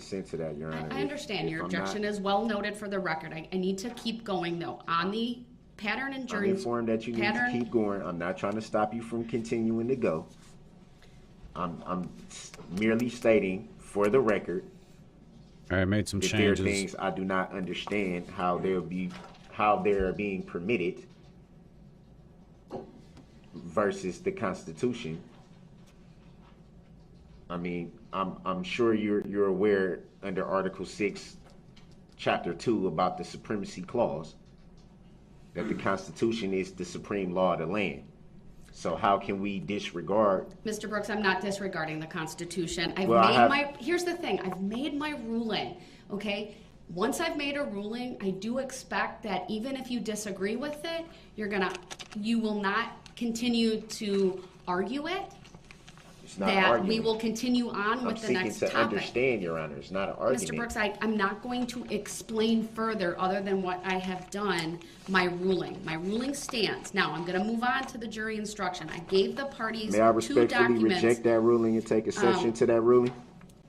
consent to that, Your Honor. I understand. Your I'm objection not, is well noted for the record. I need to keep going, though. On the pattern and jury... I'm informed that you need to keep going. I'm not trying to stop you from continuing to go. I'm merely stating, for the record, All right, made some that changes. there are things I do not understand how they're being permitted versus the Constitution. I mean, I'm sure you're aware under Article 6, Chapter 2 about the Supremacy Clause, that the Constitution is the supreme law of the land. So how can we disregard? Mr. Brooks, I'm not disregarding the Constitution. Here's the thing. I've made my ruling, okay? Once I've made a ruling, I do expect that even if you disagree with it, you will not continue to argue it. It's not that arguing. We will continue on with the next topic. I'm seeking to understand, Your Honor. It's not an argument. Mr. Brooks, I'm not going to explain further other than what I have done, my ruling. My ruling stands. Now, I'm going to move on to the jury instruction. I gave the parties 2 documents. May I respectfully reject that ruling and take exception to that ruling?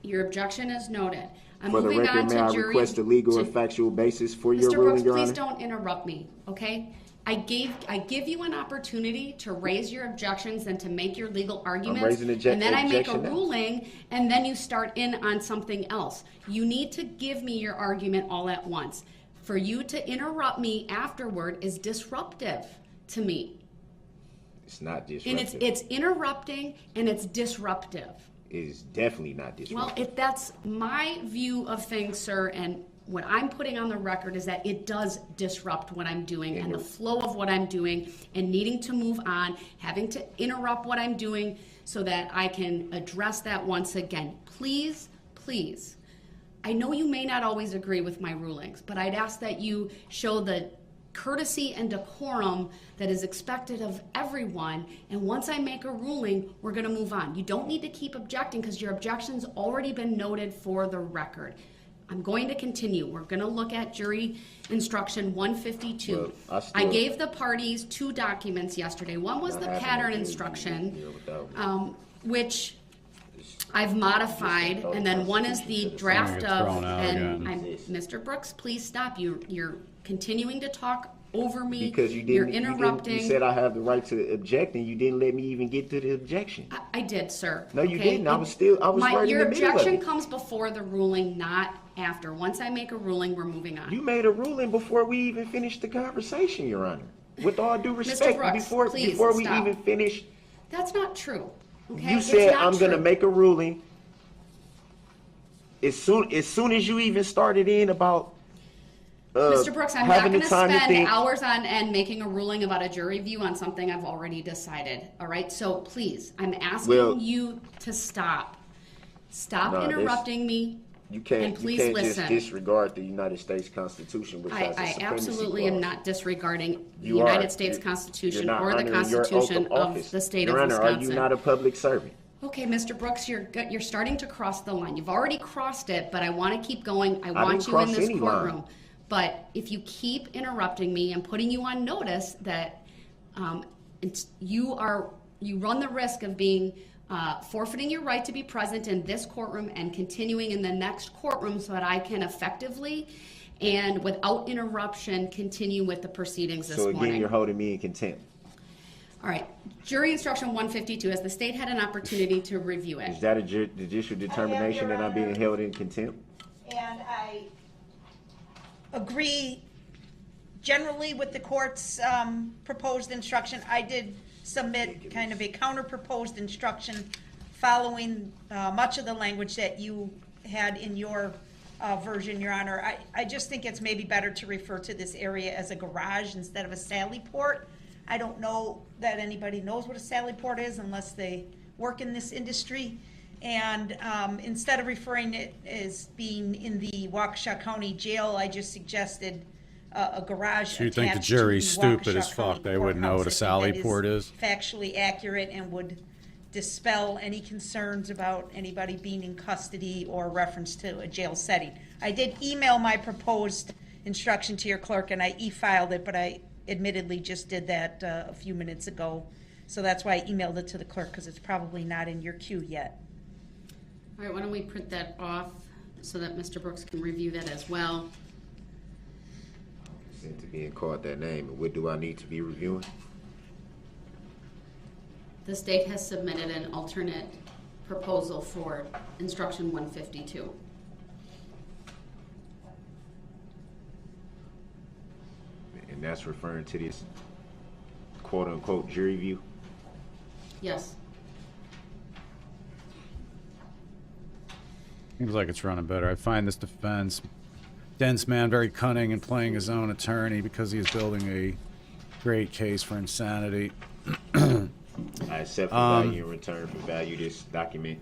Your objection is noted. I'm For the moving record, on to may I jury request a legal and factual basis for your Mr. ruling, Brooks, Your please Honor? don't interrupt me, okay? I give you an opportunity to raise your objections and to make your legal arguments, raising and then I make a objection now. ruling, and then you start in on something else. You need to give me your argument all at once. For you to interrupt me afterward is disruptive to me. It's not disruptive. And it's interrupting and it's disruptive. It is definitely not disruptive. Well, that's my view of things, sir, and what I'm putting on the record is that it does disrupt what I'm doing and the flow of what I'm doing, and needing to move on, having to interrupt what I'm doing so that I can address that once again. Please, please. I know you may not always agree with my rulings, but I'd ask that you show the courtesy and decorum that is expected of everyone, and once I make a ruling, we're going to move on. You don't need to keep objecting because your objection's already been noted for the record. I'm going to continue. We're going to look at jury instruction 152. Well, I gave the parties 2 documents yesterday. One was the pattern instruction, which I've modified, and then one is the draft of, Mr. Brooks, please stop. You're continuing to talk over me. Because you're interrupting. You said I have the right to object, and you didn't let me even get to the objection. I did, sir. No, you didn't. I was right in the middle of it. Your objection comes before the ruling, not after. Once I make a ruling, we're moving on. You made a ruling before we even finished the conversation, Your Honor. With all due respect, Brooks, before we even finished. That's not true. Okay? You said I'm going to make a ruling. As soon as you even started in about Mr. Brooks, I'm not going to spend think. hours on end making a ruling about a jury view on something I've already decided. All right? So please, I'm asking you to stop. Stop interrupting me. You can't, and please you can't listen. just disregard the United States Constitution, which has a I supremacy absolutely clause. am not disregarding the You United are. States Constitution You're not or the honoring your oath Constitution of office. the state Your of Honor, Wisconsin. are you not a public servant? Okay, Mr. Brooks, you're starting to cross the line. You've already crossed it, but I want to keep going. I want didn't you in cross this any courtroom. line. But if you keep interrupting me and putting you on notice that you run the risk of being forfeiting your right to be present in this courtroom and continuing in the next courtroom so that I can effectively and without interruption continue with the proceedings this morning. So again, you're holding me in contempt. All right. Jury instruction 152, as the state had an opportunity to review it. Is that a judicial determination that I'm being held in contempt? And I agree generally with the court's proposed instruction. I did submit kind of a counter-proposed instruction following much of the language that you had in your version, Your Honor. I just think it's maybe better to refer to this area as a garage instead of a sally port. I don't know that anybody knows what a sally port is unless they work in this industry. And instead of referring it as being in the Waukesha County Jail, I just suggested a garage. So you think the jury's stupid as fuck? They wouldn't know what a sally port is? Factually accurate and would dispel any concerns about anybody being in custody or reference to a jail setting. I did email my proposed instruction to your clerk, and I e-filed it, but I admittedly just did that a few minutes ago. So that's why I emailed it to the clerk, because it's probably not in your queue yet. All right, why don't we print that off so that Mr. Brooks can review that as well. Seem to being called that name. What do I need to be reviewing? The state has submitted an alternate proposal for instruction 152. And that's referring to this quote-unquote jury view. Yes. Seems like it's running better. I find this defense, dense man, very cunning and playing his own attorney because he is building a great case for insanity. I accept the value in return for value this document.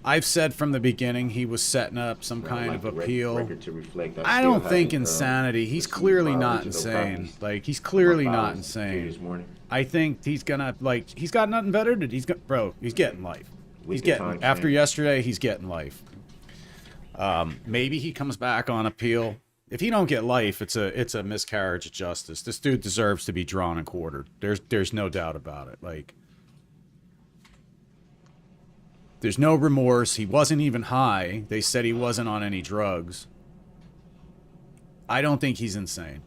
I've said from the beginning he was setting up some kind of the appeal. record to reflect I still don't think haven't, insanity. He's received clearly my not original insane. copies. Like, he's clearly My not files here insane. this morning. I think he's gonna, like, he's got nothing better to do. Bro, he's getting life. With He's the getting, time after frame. yesterday, he's getting life. Maybe he comes back on appeal. If he don't get life, it's a miscarriage of justice. This dude deserves to be drawn and quartered. There's no doubt about it. Like, there's no remorse. He wasn't even high. They said he wasn't on any drugs. I don't think he's insane.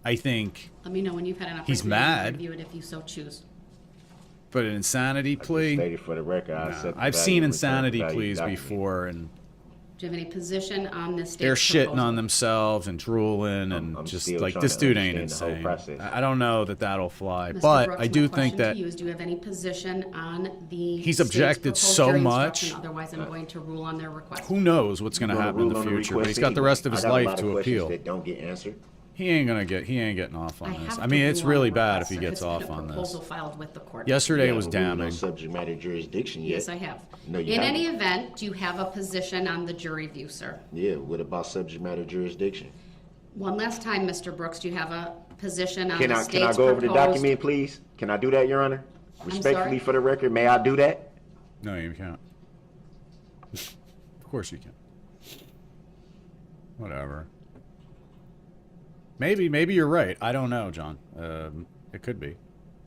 I think, Let me know when you've had enough. He's review to mad. Review it if you so choose. but an insanity plea. Stated for the record, I accept the I've value seen in return insanity for value pleas document. before, and Do you have any position on this state's they're shitting proposal? on themselves and drooling and I'm just still like, trying this to dude ain't understand the whole insane. process. I don't know that that'll fly, Mr. but Brooks, I my do question think that to you is, do you have any position on the He's state's objected proposed so jury much. instruction? Otherwise, I'm going to rule on their request. who knows what's going to Gonna happen in rule the on the future. But request he's got the rest of anyway. his I got a life lot of to questions appeal. that don't get answered. He ain't getting off on I this. have I to mean, it's rule on really the bad if request he gets it's been off a on this. proposal filed with the court. Yesterday You was haven't ruled on damning. subject matter jurisdiction yet. Yes, I have. No, you In haven't. any event, do you have a position on the jury view, sir? Yeah, what about subject matter jurisdiction? One last time, Mr. Brooks, do you have a position on Can the I state's go over the proposed- document, please? Can I do that, Your Honor? Respectfully, sorry? for the record, may I do that? No, you can't. Of course you can. Whatever. Maybe you're right. I don't know, John. It could be.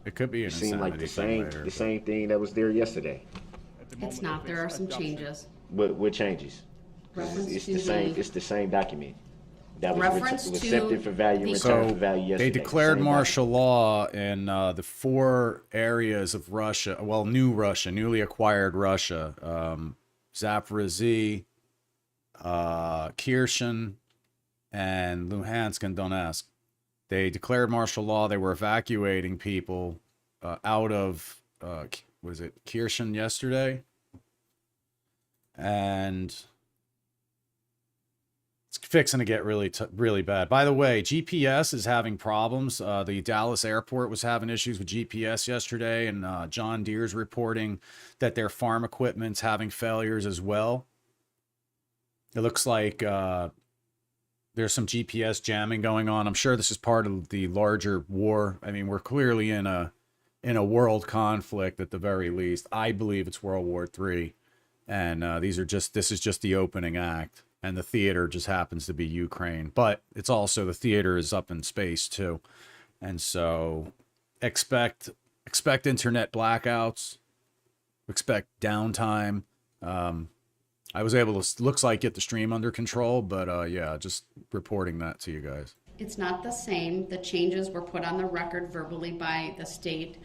It could be an It seemed like insanity the thing same later. the same thing that was there yesterday. It's not. There are some changes. What changes? Reference It's to the same. the- It's the same document. That was Reference was to accepted for value, the- returned So for value yesterday. they declared Same martial law in the 4 areas of Russia. Well, newly acquired Russia: Zaporizhzhia, Kherson, and Luhansk and Donetsk. They declared martial law. They were evacuating people out of was it Kherson yesterday, and it's fixing to get really bad. By the way, GPS is having problems. The Dallas airport was having issues with GPS yesterday, and John Deere's reporting that their farm equipment's having failures as well. It looks like there's some GPS jamming going on. I'm sure this is part of the larger war. I mean, we're clearly in a world conflict at the very least. I believe it's World War III, and this is just the opening act. And the theater just happens to be Ukraine, but it's also the theater is up in space too, and so expect internet blackouts, expect downtime. I was able to looks like get the stream under control, but yeah, just reporting that to you guys. It's not the same. The changes were put on the record verbally by the state.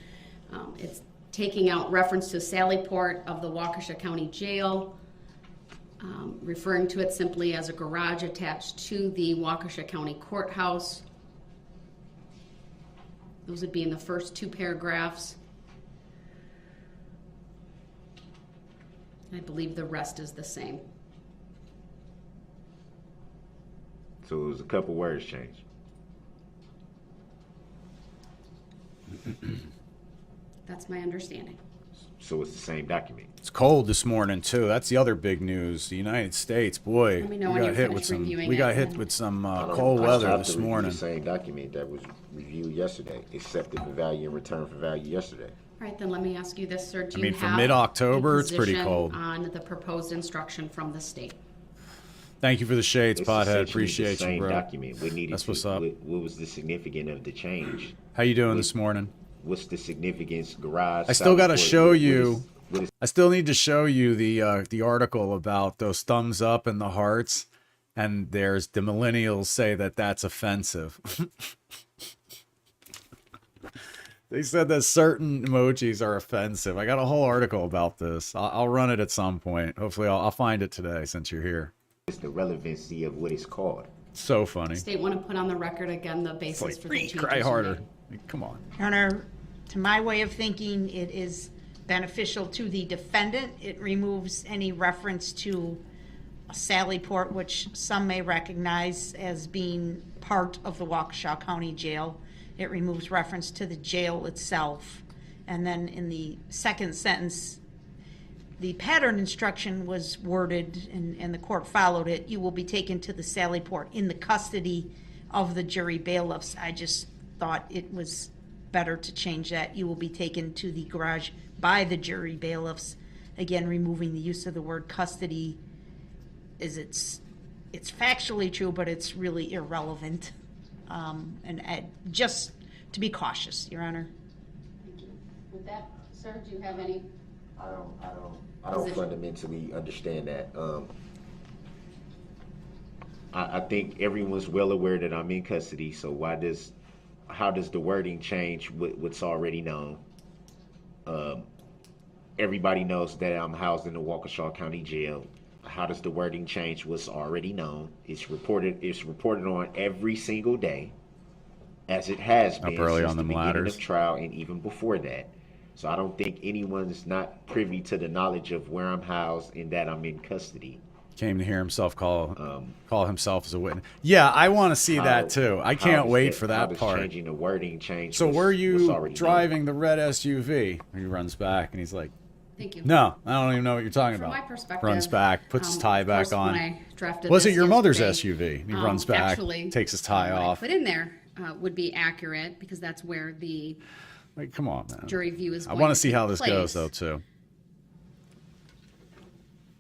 It's taking out reference to Sallyport of the Waukesha County Jail, referring to it simply as a garage attached to the Waukesha County Courthouse. Those would be in the first 2 paragraphs. I believe the rest is the same. So it was a couple words changed. That's my understanding. So it's the same document. It's cold this morning too. That's the other big news. The United States, boy, Let me know we when got you're hit with finished some. reviewing We got it, hit and- with some I don't- cold I weather have this to review morning. The same document that was reviewed yesterday, accepted for value in return for value yesterday. All right, then let me ask you this, sir. Do I mean, you for have mid-October, a it's pretty position cold. on the proposed instruction from the state? Thank you for the shades, It's pothead. essentially Appreciate the same you, bro. document. What needed That's to, what's up. What was the significance of the change? How you doing this morning? What's the significance? Garage. I still got to Sallyport, show what you. is- I still need to show you the article about those thumbs up and the hearts, and there's the millennials say that that's offensive. They said that certain emojis are offensive. I got a whole article about this. I'll run it at some point. Hopefully, I'll find it today since you're here. It's the relevancy of what it's called. So funny. State want to put on the record again the basis It's like, for the changes. cry you harder. made. Come on. Your Honor, to my way of thinking, it is beneficial to the defendant. It removes any reference to a Sally Port, which some may recognize as being part of the Waukesha County Jail. It removes reference to the jail itself. And then in the second sentence, the pattern instruction was worded, and the court followed it. You will be taken to the Sally Port in the custody of the jury bailiffs. I just thought it was better to change that. You will be taken to the garage by the jury bailiffs. Again, removing the use of the word custody is it's factually true, but it's really irrelevant. Just to be cautious, Your Honor. With that, sir, do you have any? I don't fundamentally understand that. I think everyone's well aware that I'm in custody, so how does the wording change what's already known? Everybody knows that I'm housed in the Waukesha County Jail. How does the wording change what's already known? It's reported on every single day, as it has been early since on the them beginning ladders. of trial and even before that. So I don't think anyone's not privy to the knowledge of where I'm housed and that I'm in custody. Came to hear himself call himself as a witness. Yeah, I want to see that too. I can't wait for how that does part. Changing the wording change. So were what's you already driving the red SUV? He runs back and he's like, Thank you. "No, I don't even know what you're talking From about." my perspective, Runs back, puts his tie of back course, on. When I drafted Was this it your mother's yesterday, SUV? He runs back, factually, takes his tie what I off. put in there would be accurate because that's where the Like, come on, man. jury view is. I going want to to see take how this goes, place. though, too.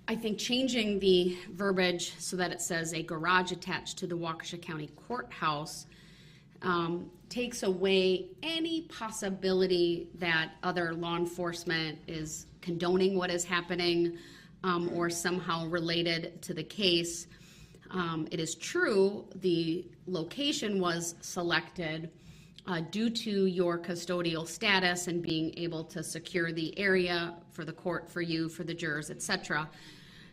I think changing the verbiage so that it says a garage attached to the Waukesha County Courthouse takes away any possibility that other law enforcement is condoning what is happening or somehow related to the case. It is true the location was selected due to your custodial status and being able to secure the area for the court, for you, for the jurors, etc.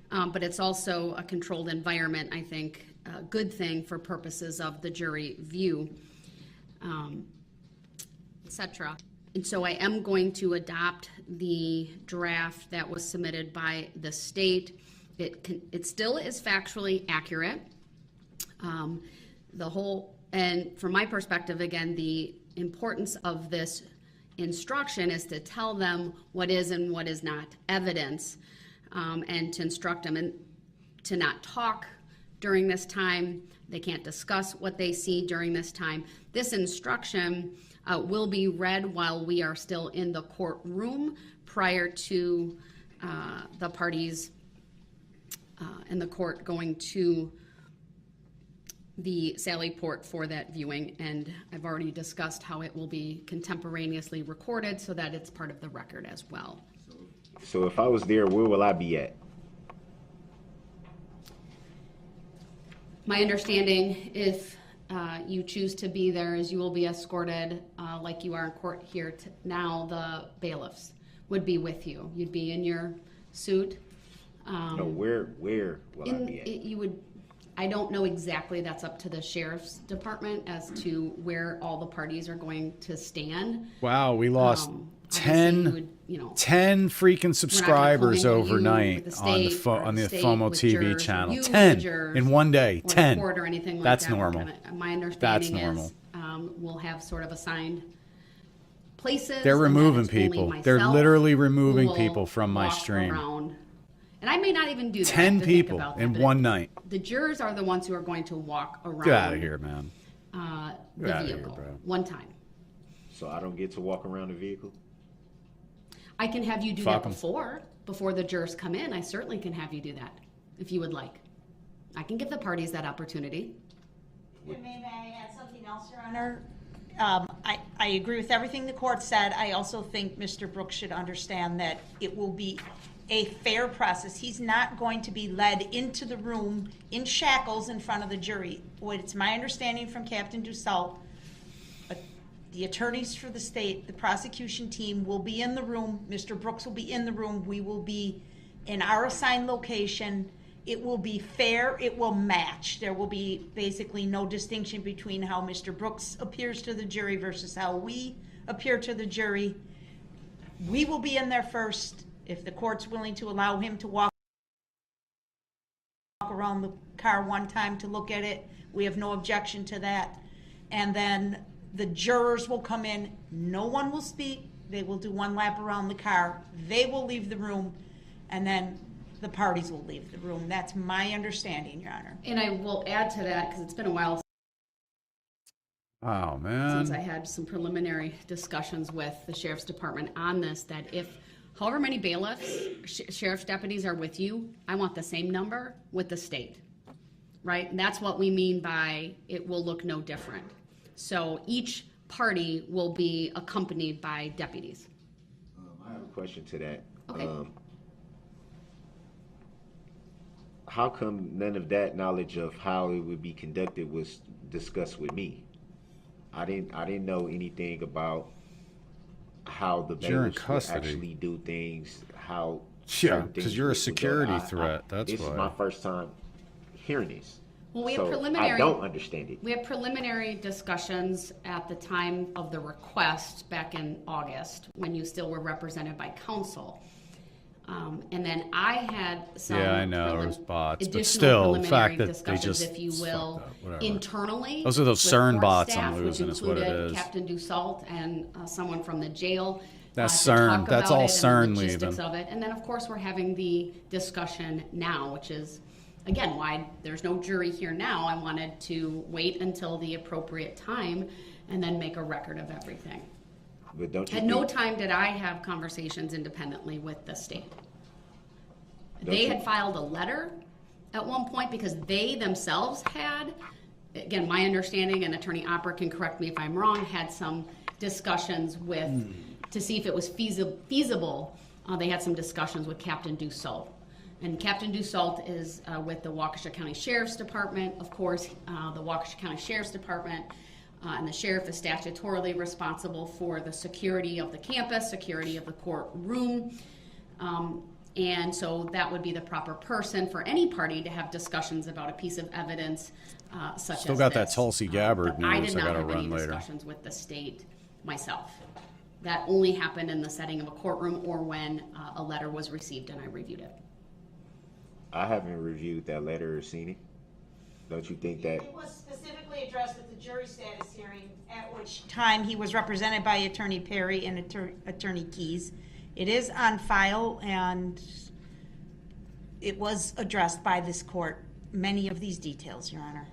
But it's also a controlled environment, I think, a good thing for purposes of the jury view, etc. And so I am going to adopt the draft that was submitted by the state. It still is factually accurate. And from my perspective, again, the importance of this instruction is to tell them what is and what is not evidence, and to instruct them and to not talk during this time. They can't discuss what they see during this time. This instruction will be read while we are still in the courtroom prior to the parties in the court going to the Sally Port for that viewing, and I've already discussed how it will be contemporaneously recorded so that it's part of the record as well. So if I was there, where will I be at? My understanding, if you choose to be there, is you will be escorted like you are in court here now. The bailiffs would be with you. You'd be in your suit. No, where will I be at? You would. I don't know exactly. That's up to the sheriff's department as to where all the parties are going to stand. Wow, we lost Obviously 10, you would, you know, 10 freaking subscribers commingle you overnight with the on the state or on the the state FOMO with TV jurors, or channel. you with 10 the jurors, in one day. or the 10. court or anything like That's that. We're normal. my understanding That's normal. is we'll have sort of assigned places. They're and that removing it's only people. They're myself literally who removing will people from my walk stream. around. And I may not even do that. 10 to think people about that, in but one night. The jurors are the ones who are going to walk around. Get out of here, man. The Get outta here, vehicle bro. one time. So I don't get to walk around the vehicle? I can have you do Fuck that 'em. before the jurors come in. I certainly can have you do that if you would like. I can give the parties that opportunity. And may I add something else, Your Honor? I agree with everything the court said. I also think Mr. Brooks should understand that it will be a fair process. He's not going to be led into the room in shackles in front of the jury. What it's my understanding from Captain Dussault, the attorneys for the state, the prosecution team will be in the room. Mr. Brooks will be in the room. We will be in our assigned location. It will be fair. It will match. There will be basically no distinction between how Mr. Brooks appears to the jury versus how we appear to the jury. We will be in there first. If the court's willing to allow him to walk around the car one time to look at it, we have no objection to that. And then the jurors will come in. No one will speak. They will do one lap around the car. They will leave the room, and then the parties will leave the room. That's my understanding, Your Honor. And I will add to that, because it's been a while Oh, man. since I had some preliminary discussions with the sheriff's department on this, that if however many bailiffs, sheriff's deputies are with you, I want the same number with the state, right? And that's what we mean by it will look no different. So each party will be accompanied by deputies. I have a question to that. Okay. How come none of that knowledge of how it would be conducted was discussed with me? I didn't know anything about how the You're in bailiffs would custody. actually do things, how Yeah, certain because things you're a would go. security threat. That's this why. is my first time hearing this. Well, we have So preliminary. I don't understand it. We had preliminary discussions at the time of the request back in August, when you still were represented by counsel. And then I had some. Yeah, I know, there was bots, but additional still, the fact preliminary that they discussions, just if you fucked will, up, whatever. internally. Those are those with CERN court bots staff, I'm losing, which is what it included is. Captain Dussault and someone from the jail. That's to CERN. talk That's about all it and the CERN logistics leaving. of it. And then, of course, we're having the discussion now, which is, again, why there's no jury here now. I wanted to wait until the appropriate time and then make a record of everything. But don't you At no think- time did I have conversations independently with the state. Don't They you- had filed a letter at one point because they themselves had, again, my understanding, and Attorney Opera can correct me if I'm wrong, had some discussions with, to see if it was feasible. They had some discussions with Captain Dussault. And Captain Dussault is with the Waukesha County Sheriff's Department. Of course, the Waukesha County Sheriff's Department and the sheriff is statutorily responsible for the security of the campus, security of the courtroom. And so that would be the proper person for any party to have discussions about a piece of evidence such as Still got that this. Tulsi Gabbard But I news did I not gotta have any run later. discussions with the state myself. That only happened in the setting of a courtroom or when a letter was received and I reviewed it. I haven't reviewed that letter or seen it. Don't you think that? It was specifically addressed at the jury status hearing, at which time he was represented by Attorney Perry and Attorney Keys. It is on file, and it was addressed by this court, many of these details, Your Honor.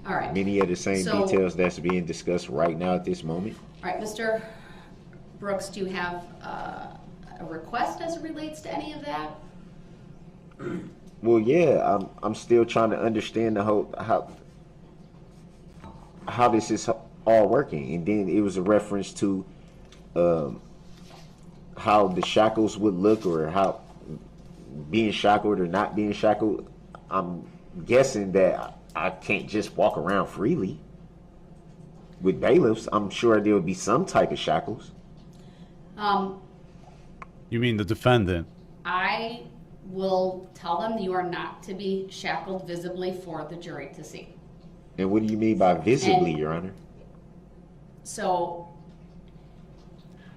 All right. Many of the same So- details that's being discussed right now at this moment. All right, Mr. Brooks, do you have a request as it relates to any of that? Well, yeah, I'm still trying to understand the whole how this is all working, and then it was a reference to how the shackles would look, or how being shackled or not being shackled. I'm guessing that I can't just walk around freely with bailiffs. I'm sure there would be some type of shackles. You mean the defendant? I will tell them you are not to be shackled visibly for the jury to see. And what do you mean by visibly, And- Your Honor? So,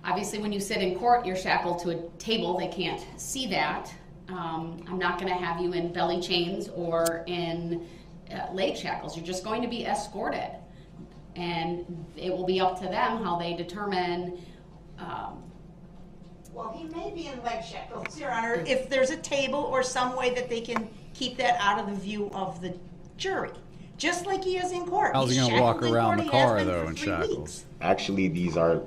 obviously, when you sit in court, you're shackled to a table. They can't see that. I'm not going to have you in belly chains or in leg shackles. You're just going to be escorted. And it will be up to them how they determine. Well, he may be in leg shackles, Your Honor, if there's a table or some way that they can keep that out of the view of the jury, just like he is in court. How's he He's gonna walk shackled in around court. the He has car, been though, for in 3 shackles? weeks. Actually, these are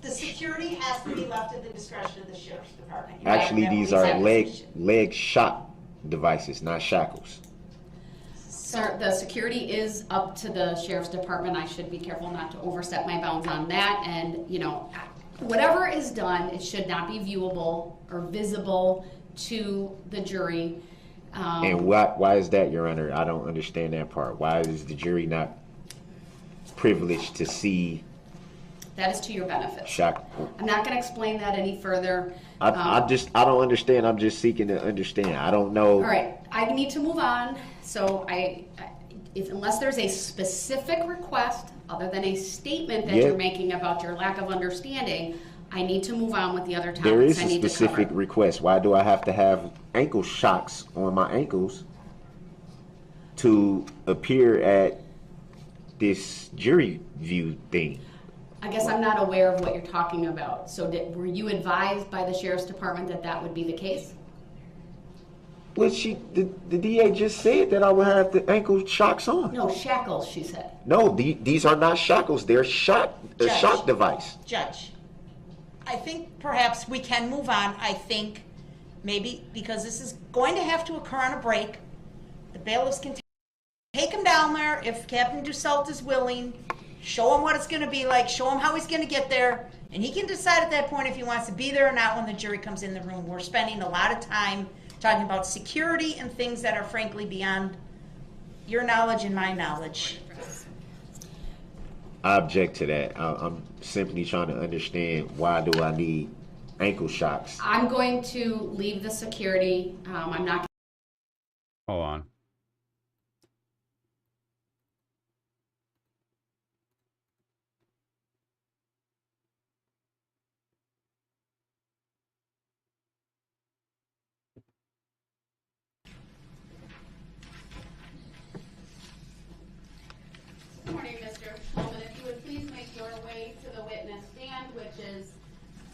The security has to be left at the discretion of the sheriff's department. Actually, Right, these that are was leg acquisition. shock devices, not shackles. Sir, the security is up to the sheriff's department. I should be careful not to overstep my bounds on that. And, you know, whatever is done, it should not be viewable or visible to the jury. And why is that, Your Honor? I don't understand that part. Why is the jury not privileged to see That is to your benefit. shock? I'm not going to explain that any further. I don't understand. I'm just seeking to understand. I don't know. All right, I need to move on. So unless there's a specific request, other than a statement that Yeah. you're making about your lack of understanding, I need to move on with the other topics There is I a need to specific cover. request. Why do I have to have ankle shocks on my ankles to appear at this jury view thing? I guess I'm not aware of what you're talking about. So were you advised by the sheriff's department that that would be the case? Well, the DA just said that I would have the ankle shocks on. No, shackles, she said. No, these are not shackles. They're a shock Judge. device. Judge, I think perhaps we can move on. I think maybe because this is going to have to occur on a break, the bailiffs can take him down there if Captain Dussault is willing, show him what it's going to be like, show him how he's going to get there, and he can decide at that point if he wants to be there or not when the jury comes in the room. We're spending a lot of time talking about security and things that are frankly beyond your knowledge and my knowledge. I object to that. I'm simply trying to understand, why do I need ankle shocks? I'm going to leave the security. I'm not. Hold on. Good morning, Mr. Schulman. If you would please make your way to the witness stand, which is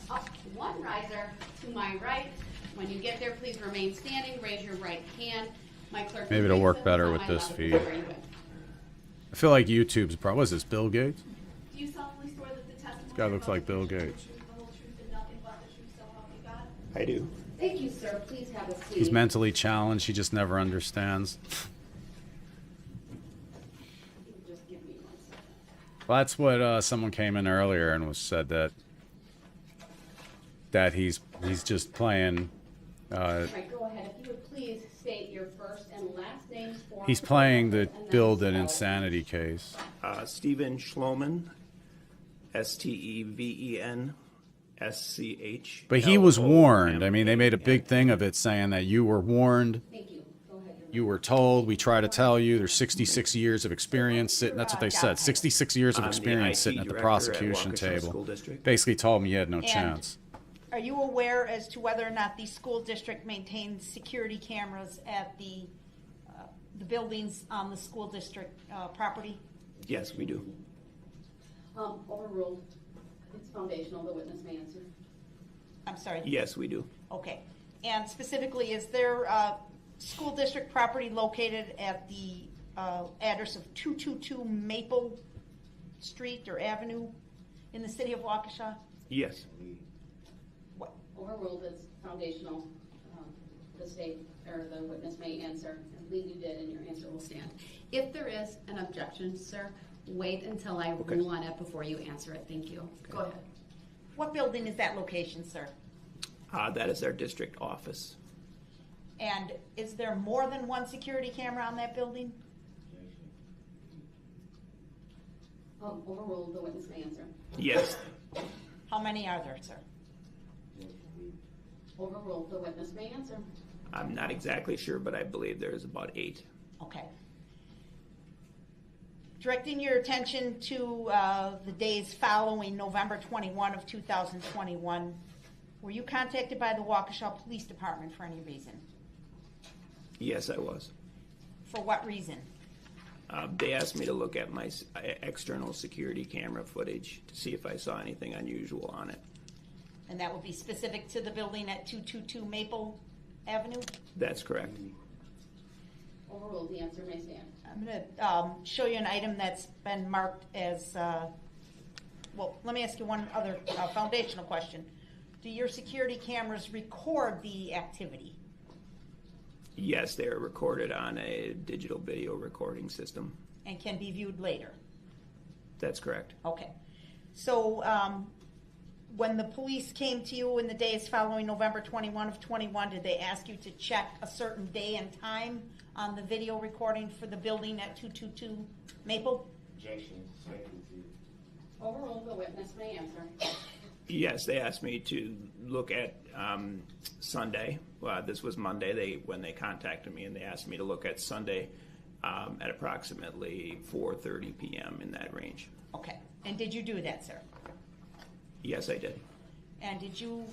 up one riser to my right. When you get there, please remain standing. Raise your right hand. My clerk. Maybe it'll work better with this feed. I feel like YouTube's probably. What is this, Bill Gates? Do you solemnly swear that the testimony? This guy looks like Bill Gates. The whole truth and nothing but the truth, so help you God? I do. Thank you, sir. Please have a seat. He's mentally challenged. He just never understands. Just give me 1 second. Well, that's what someone came in earlier and said that he's just playing. All right, go ahead. If you would please state your first and last names for. He's playing the and then build an spell. insanity case. Stephen Schloman, STEVENSCH. But he was warned. I mean, they made a big thing of it, saying that you were warned. Thank you. Go ahead. You were told. We try to tell you. There's 66 years of experience sitting. That's what they said. 66 years of I'm the experience IT sitting at the director at prosecution Waukesha table. School District. Basically told me you had no chance. Are you aware as to whether or not the school district maintains security cameras at the buildings on the school district property? Yes, we do. Overruled. It's foundational. The witness may answer. I'm sorry. Yes, we do. Okay. And specifically, is there school district property located at the address of 222 Maple Street or Avenue in the city of Waukesha? Yes. What? Overruled is foundational. The state or the witness may answer. I believe you did, and your answer will stand. If there is an objection, sir, wait until I rule on it before you answer it. Thank you. Go ahead. What building is that location, sir? That is our district office. And is there more than one security camera on that building? Overruled. The witness may answer. Yes. How many are there, sir? Overruled. The witness may answer. I'm not exactly sure, but I believe there's about 8. Okay. Directing your attention to the days following November 21 of 2021, were you contacted by the Waukesha Police Department for any reason? Yes, I was. For what reason? They asked me to look at my external security camera footage to see if I saw anything unusual on it. And that would be specific to the building at 222 Maple Avenue? That's correct. Overruled. The answer may stand. I'm going to show you an item that's been marked as, well, let me ask you one other foundational question. Do your security cameras record the activity? Yes, they are recorded on a digital video recording system. And can be viewed later? That's correct. Okay. So when the police came to you in the days following November 21 of 21, did they ask you to check a certain day and time on the video recording for the building at 222 Maple? Objection. Overruled, the witness may answer. Yes, they asked me to look at Sunday. Well, this was Monday. When they contacted me, and they asked me to look at Sunday at approximately 4:30 p.m. in that range. Okay. And did you do that, sir? Yes, I did. And did you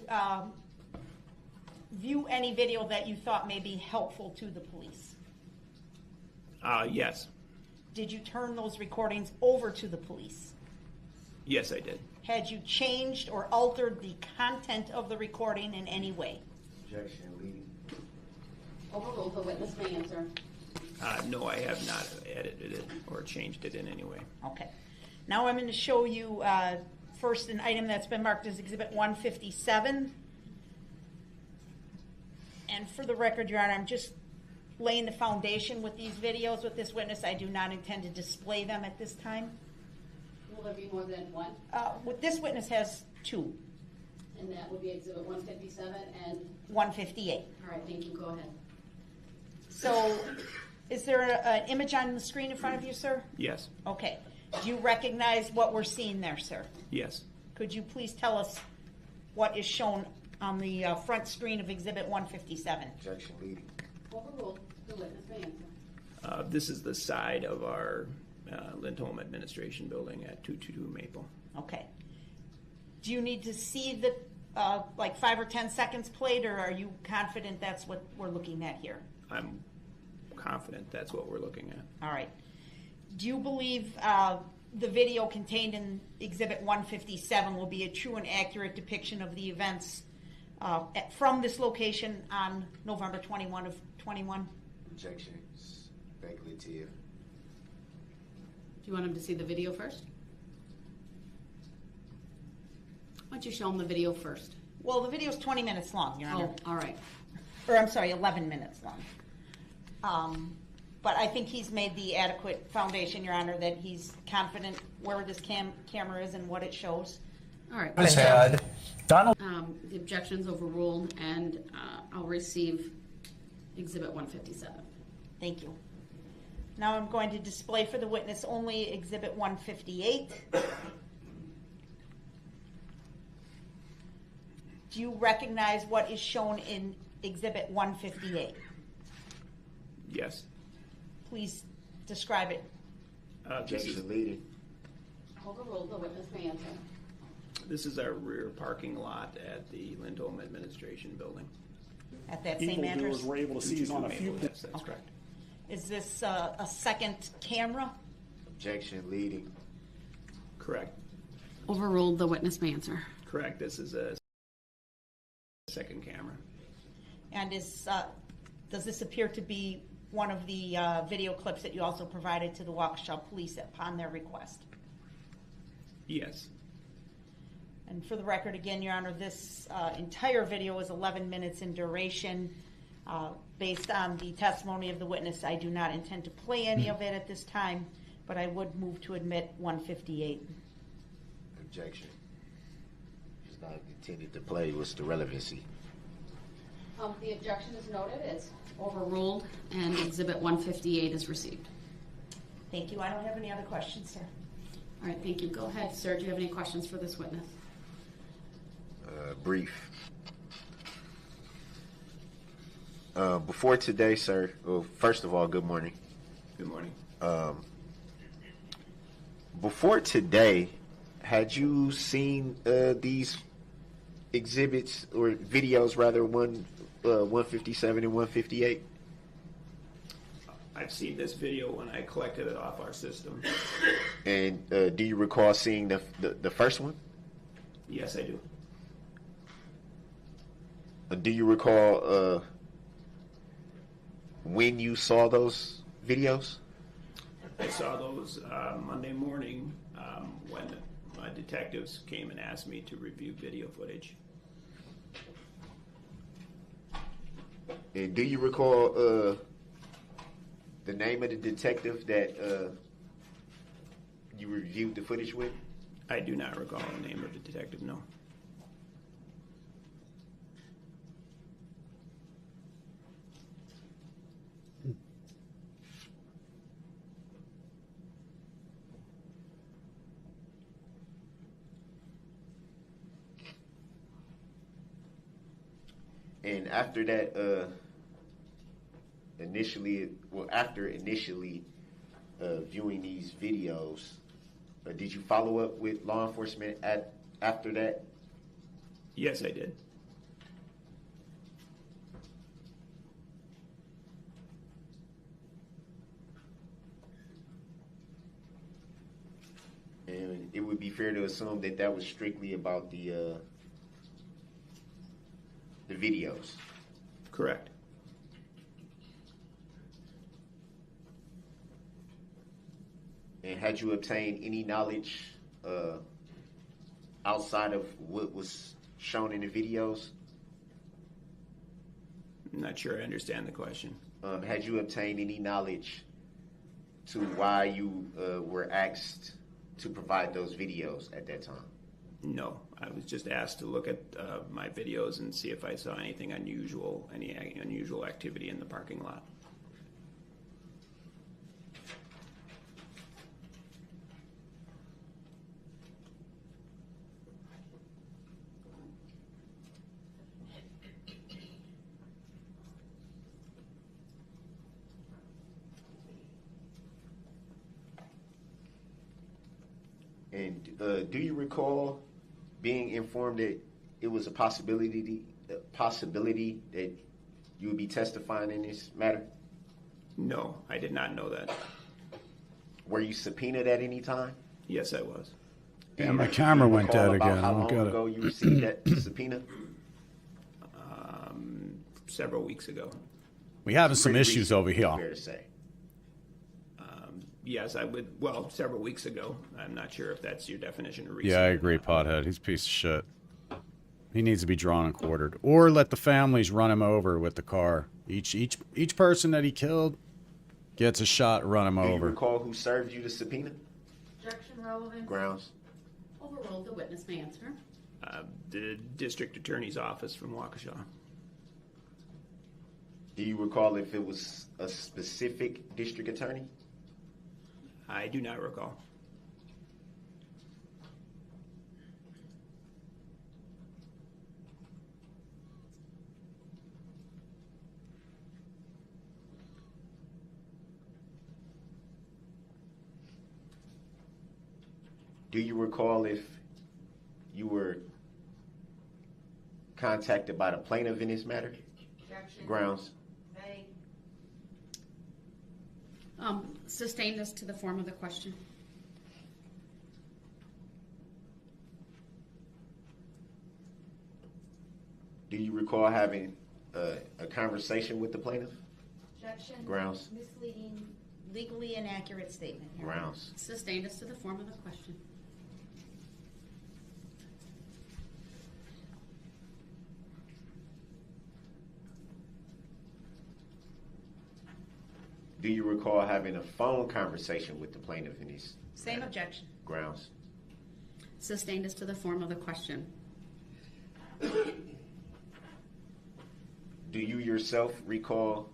view any video that you thought may be helpful to the police? Yes. Did you turn those recordings over to the police? Yes, I did. Had you changed or altered the content of the recording in any way? Objection, leading. Overruled, the witness may answer. No, I have not edited it or changed it in any way. Okay. Now I'm going to show you first an item that's been marked as Exhibit 157. And for the record, Your Honor, I'm just laying the foundation with these videos with this witness. I do not intend to display them at this time. Will there be more than one? With this witness has two, And that would be Exhibit 157 and, 158. all right, thank you, go ahead. So is there an image on the screen in front of you, sir? Yes. Okay. Do you recognize what we're seeing there, sir? Yes. Could you please tell us what is shown on the front screen of Exhibit 157? Objection, leading. Overruled, the witness may answer. This is the side of our Lindholm Administration Building at 222 Maple. Okay. Do you need to see the like 5 or 10 seconds played, or are you confident that's what we're looking at here? I'm confident that's what we're looking at. All right. Do you believe the video contained in Exhibit 157 will be a true and accurate depiction of the events from this location on November 21 of 21? Objection. Speculative. Do you want him to see the video first? Why don't you show him the video first? Well, the video is 20 minutes long, Your Honor. Oh, all right. Or I'm sorry, 11 minutes long. But I think he's made the adequate foundation, Your Honor, that he's confident where this camera is and what it shows. All right. Was had Donald. The objection's overruled, and I'll receive Exhibit 157. Thank you. Now I'm going to display for the witness only Exhibit 158. Do you recognize what is shown in Exhibit 158? Yes. Please describe it. Objection, leading. Overruled, the witness may answer. This is our rear parking lot at the Lindholm Administration Building. At that same address? Evildoers were able to seize on a few. Yes, that's correct. Is this a second camera? Objection, leading. Correct. Overruled, the witness may answer. Correct. This is a second camera. And does this appear to be one of the video clips that you also provided to the Waukesha Police upon their request? Yes. And for the record, again, Your Honor, this entire video is 11 minutes in duration. Based on the testimony of the witness, I do not intend to play any of it at this time, but I would move to admit 158. Objection. It's not intended to play. What's the relevancy? The objection is noted. It's overruled, and Exhibit 158 is received. Thank you. I don't have any other questions, sir. All right, thank you. Go ahead, sir. Do you have any questions for this witness? Brief. Before today, sir, well, first of all, good morning. Good morning. Before today, had you seen these exhibits or videos, rather, 157 and 158? I've seen this video when I collected it off our system. And do you recall seeing the first one? Yes, I do. Do you recall when you saw those videos? I saw those Monday morning when my detectives came and asked me to review video footage. And do you recall the name of the detective that you reviewed the footage with? I do not recall the name of the detective, no. And after that, after initially viewing these videos, did you follow up with law enforcement after that? Yes, I did. And it would be fair to assume that that was strictly about the videos. Correct. And had you obtained any knowledge outside of what was shown in the videos? I'm not sure I understand the question. Had you obtained any knowledge to why you were asked to provide those videos at that time? No, I was just asked to look at my videos and see if I saw anything unusual, any unusual activity in the parking lot. And do you recall being informed that it was a possibility that you would be testifying in this matter? No, I did not know that. Were you subpoenaed at any time? Yes, I was. Yeah, my camera went Recall dead about again. How I don't long get ago it. you received that subpoena? Several weeks ago. We having some Pretty issues recent, over here. fair to say. Yes, I would. Well, several weeks ago. I'm not sure if that's your definition of recent. Yeah, I agree, Pothead. He's a piece of shit. He needs to be drawn and quartered, or let the families run him over with the car. Each person that he killed gets a shot. Run him Do you over. recall who served you the subpoena? Objection relevant. Grounds. Overruled. The witness may answer. The district attorney's office from Waukesha. Do you recall if it was a specific district attorney? I do not recall. Do you recall if you were contacted by the plaintiff in this matter? Objection. Grounds. Vague. Sustained as to the form of the question. Do you recall having a conversation with the plaintiff? Objection. Grounds. Misleading, legally inaccurate statement. Your Honor. Grounds. Sustained as to the form of the question. Do you recall having a phone conversation with the plaintiff in these Same objection. grounds? Sustained as to the form of the question. Do you yourself recall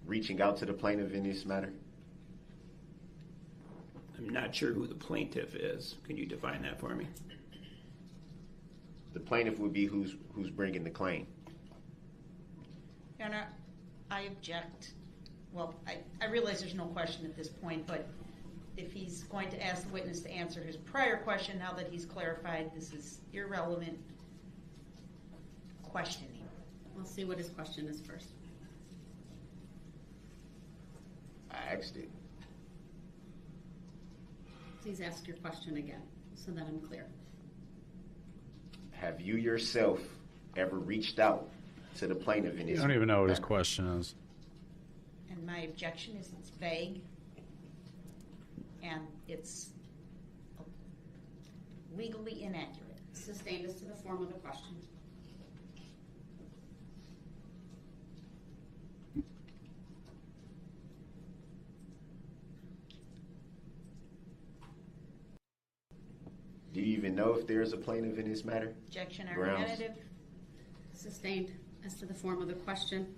reaching out to the plaintiff in this matter? I'm not sure who the plaintiff is. Can you define that for me? The plaintiff would be who's bringing the claim. Your Honor, I object. Well, I realize there's no question at this point, but if he's going to ask the witness to answer his prior question, now that he's clarified, this is irrelevant questioning. We'll see what his question is first. I asked it. Please ask your question again so that I'm clear. Have you yourself ever reached out to the plaintiff in You this don't even know what his matter? question is. And my objection is it's vague and it's legally inaccurate. Sustained as to the form of the question. Do you even know if there's a plaintiff in this matter? Objection Grounds. argumentative. Sustained as to the form of the question.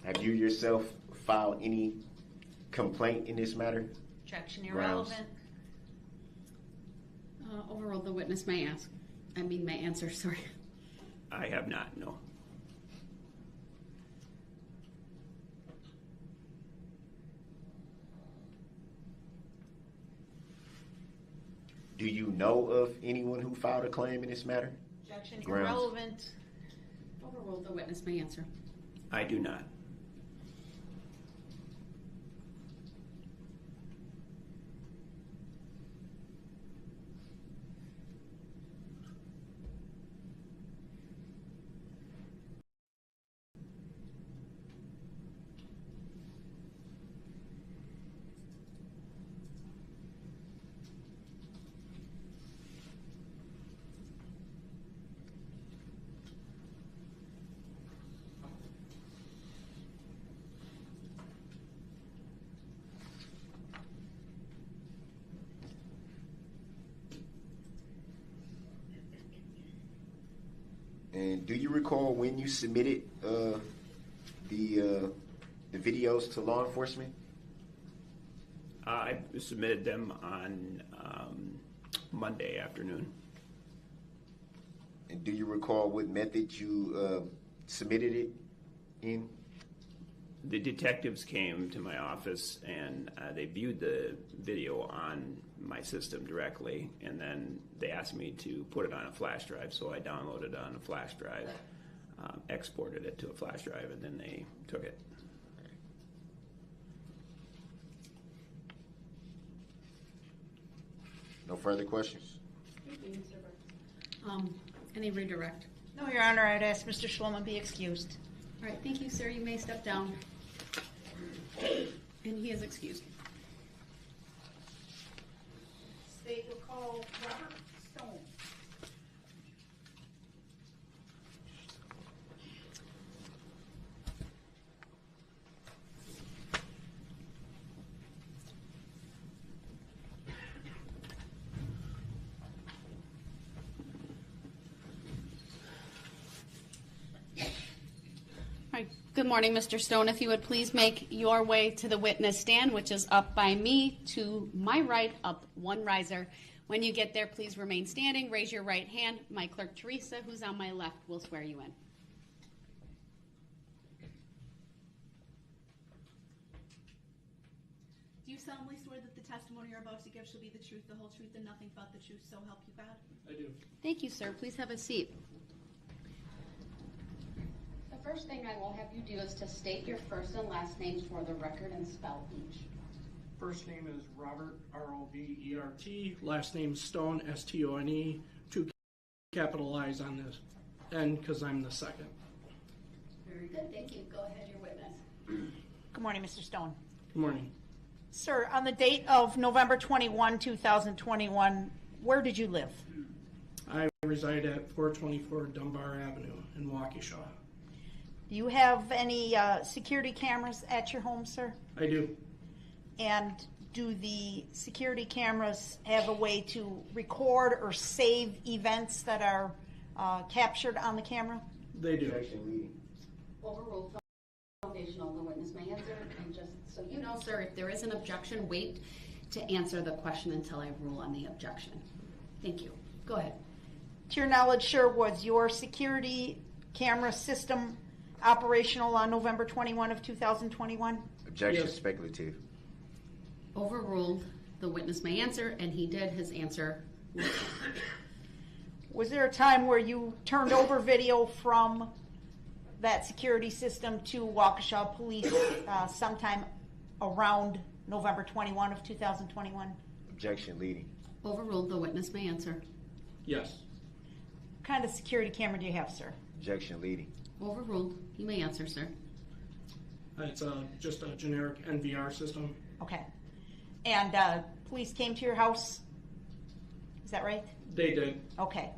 Have you yourself filed any complaint in this matter? Objection Grounds. irrelevant. Overruled, the witness may answer, sorry. I have not, no. Do you know of anyone who filed a claim in this matter? Objection Grounds. irrelevant. Overruled, the witness may answer. I do not. And do you recall when you submitted the videos to law enforcement? I submitted them on Monday afternoon. And do you recall what method you submitted it in? The detectives came to my office and they viewed the video on my system directly, and then they asked me to put it on a flash drive, so I downloaded it on a flash drive, exported it to a flash drive, and then they took it. No further questions? Any redirect? No, Your Honor, I'd ask Mr. Schloman be excused. All right, thank you, sir. You may step down. And he is excused. State will call Robert Stone. Hi. Good morning, Mr. Stone. If you would please make your way to the witness stand, which is up by me to my right, up one riser. When you get there, please remain standing. Raise your right hand. My clerk, Teresa, who's on my left, will swear you in. Do you solemnly swear that the testimony you're about to give shall be the truth, the whole truth, and nothing but the truth, so help you God? I do. Thank you, sir. Please have a seat. The first thing I will have you do is to state your first and last names for the record and spell each. First name is Robert, R-O-B-E-R-T. Last name Stone, S-T-O-N-E. Two capital I's on this N because I'm the second. Very good. Thank you. Go ahead, your witness. Good morning, Mr. Stone. Good morning. Sir, on the date of November 21, 2021, where did you live? I reside at 424 Dunbar Avenue in Waukesha. Do you have any security cameras at your home, sir? I do. And do the security cameras have a way to record or save events that are captured on the camera? They do. Overruled. Foundational. The witness may answer. And just so you know, sir, if there is an objection, wait to answer the question until I rule on the objection. Thank you. Go ahead. To your knowledge, sir, was your security camera system operational on November 21 of 2021? Objection Yes. speculative. Overruled. The witness may answer, and he did his answer. Was there a time where you turned over video from that security system to Waukesha Police sometime around November 21 of 2021? Objection, leading. Overruled. The witness may answer. Yes. What kind of security camera do you have, sir? Objection, leading. Overruled. You may answer, sir. It's just a generic NVR system. Okay. And police came to your house? Is that right? They did. Okay.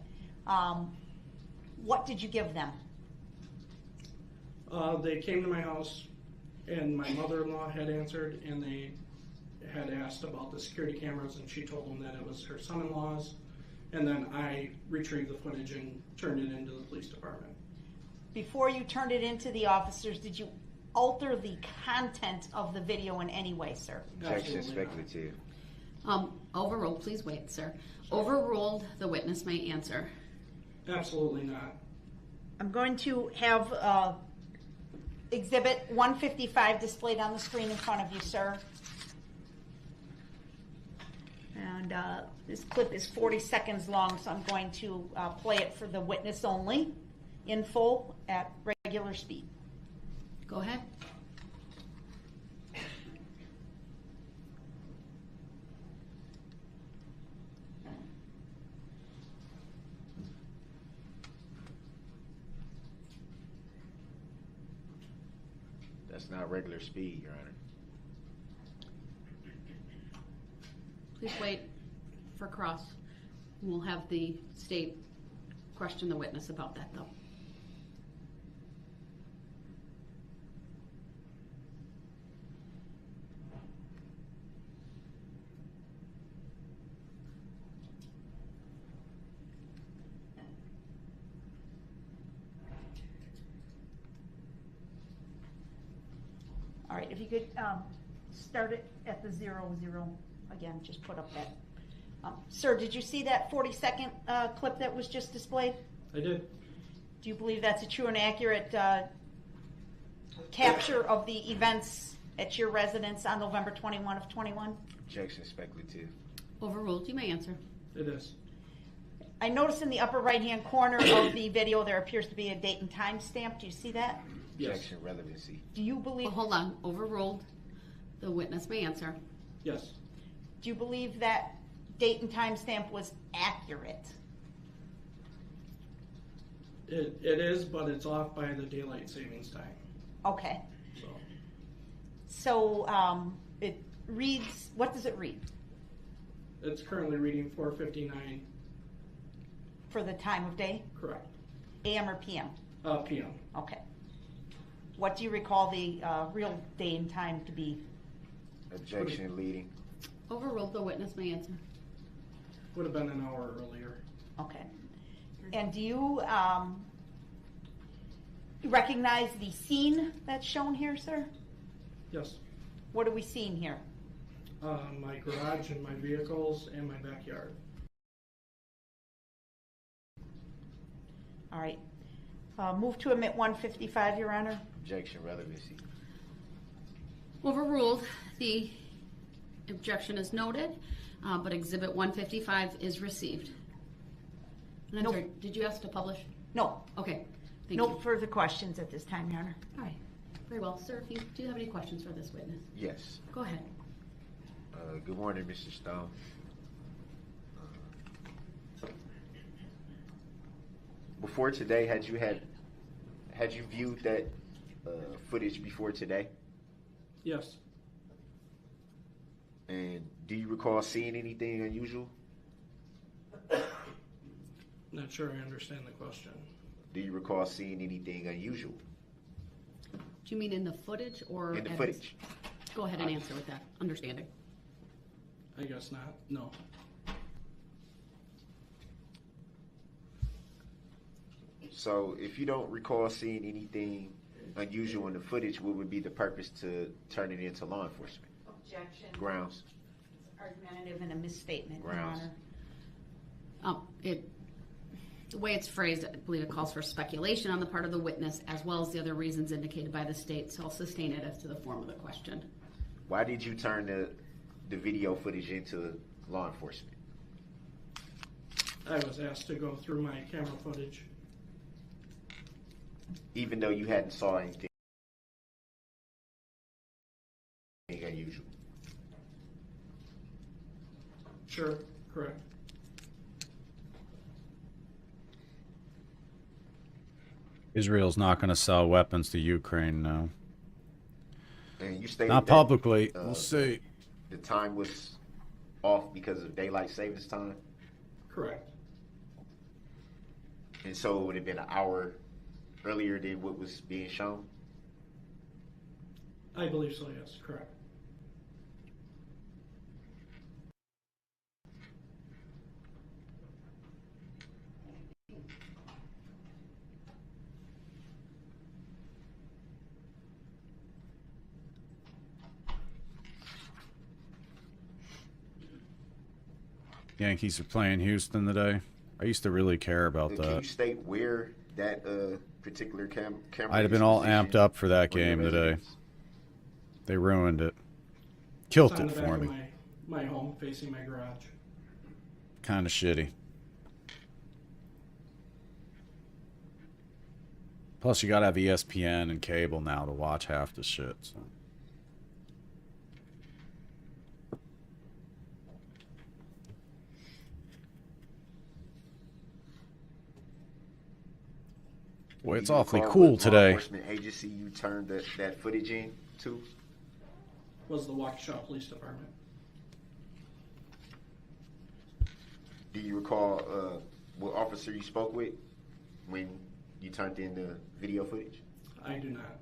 What did you give them? They came to my house, and my mother-in-law had answered, and they had asked about the security cameras, and she told them that it was her son-in-law's, and then I retrieved the footage and turned it into the police department. Before you turned it into the officers, did you alter the content of the video in any way, sir? Objection, Absolutely not. speculative. Overruled. Please wait, sir. Overruled. The witness may answer. Absolutely not. I'm going to have Exhibit 155 displayed on the screen in front of you, sir. And this clip is 40 seconds long, so I'm going to play it for the witness only, in full, at regular speed. Go ahead. That's not regular speed, Your Honor. Please wait for cross. We'll have the state question the witness about that, though. All right, if you could start it at the 00 again, just put up that. Sir, did you see that 40-second clip that was just displayed? I did. Do you believe that's a true and accurate capture of the events at your residence on November 21 of 21? Objection, speculative. Overruled. You may answer. It is. I noticed in the upper right-hand corner of the video there appears to be a date and time stamp. Do you see that? Yes. Objection, relevancy. Do you believe? Well, hold on. Overruled. The witness may answer. Yes. Do you believe that date and time stamp was accurate? It is, but it's off by the daylight savings time. Okay. So So it reads. What does it read it's currently reading 4:59. for the time of day? Correct. AM or PM? PM. Okay. What do you recall the real day and time to be? Objection, leading. Overruled. The witness may answer. Would have been an hour earlier. Okay. And do you recognize the scene that's shown here, sir? Yes. What are we seeing here? My garage and my vehicles and my backyard. All right. Move to omit 155, Your Honor. Objection, relevancy. Overruled. The objection is noted, but Exhibit 155 is received. And I'm Nope. sorry, did you ask to publish? No. Okay, thank No you. further questions at this time, Your Honor. All right, very well. Sir, if you do have any questions for this witness, Yes. go ahead. Good morning, Mr. Stone. Before today, had you viewed that footage before today? Yes. And do you recall seeing anything unusual? Not sure I understand the question. Do you recall seeing anything unusual Do you mean in the footage or? in the evidence? footage? Go ahead and answer with that understanding. I guess not. No. So if you don't recall seeing anything unusual in the footage, what would be the purpose to turn it into law enforcement? Objection. Grounds. It's argumentative and a misstatement, Your Grounds. Honor. The way it's phrased, I believe it calls for speculation on the part of the witness, as well as the other reasons indicated by the state. So I'll sustain it as to the form of the question. Why did you turn the video footage into law enforcement? I was asked to go through my camera footage. even though you hadn't saw anything unusual. Sure, correct. Israel's not going to sell weapons to Ukraine now. And you stated Not that, publicly. We'll see. the time was off because of daylight savings time, Correct. and so it would have been an hour earlier than what was being shown. I believe so, yes, correct. Yankees are playing Houston today. I used to really care about Can you that. state where that particular camera? I'd have been is all positioned amped up for that on your game today. residence? They ruined it. It's Killed on it the back for of me. my home, facing my garage. Kind of shitty. Plus, you gotta have ESPN and cable now to watch half the shit. So. Boy, it's Do you awfully recall cool what law today. enforcement agency you turned that footage in to? Was the Waukesha Police Department. Do you recall what officer you spoke with when you turned in the video footage? I do not.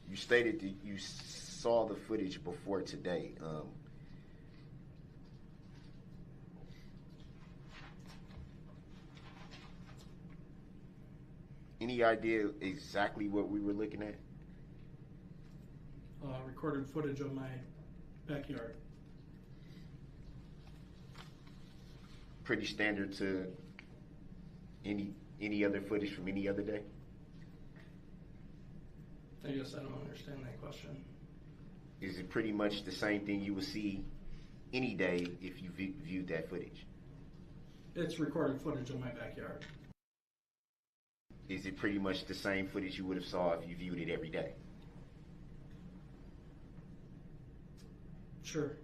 You stated that you saw the footage before today. Any idea exactly what we were looking at? Recorded footage of my backyard. Pretty standard to any other footage from any other day? I guess I don't understand that question. Is it pretty much the same thing you would see any day if you viewed that footage? It's recorded footage of my backyard. Is it pretty much the same footage you would have saw if you viewed it every day? Sure.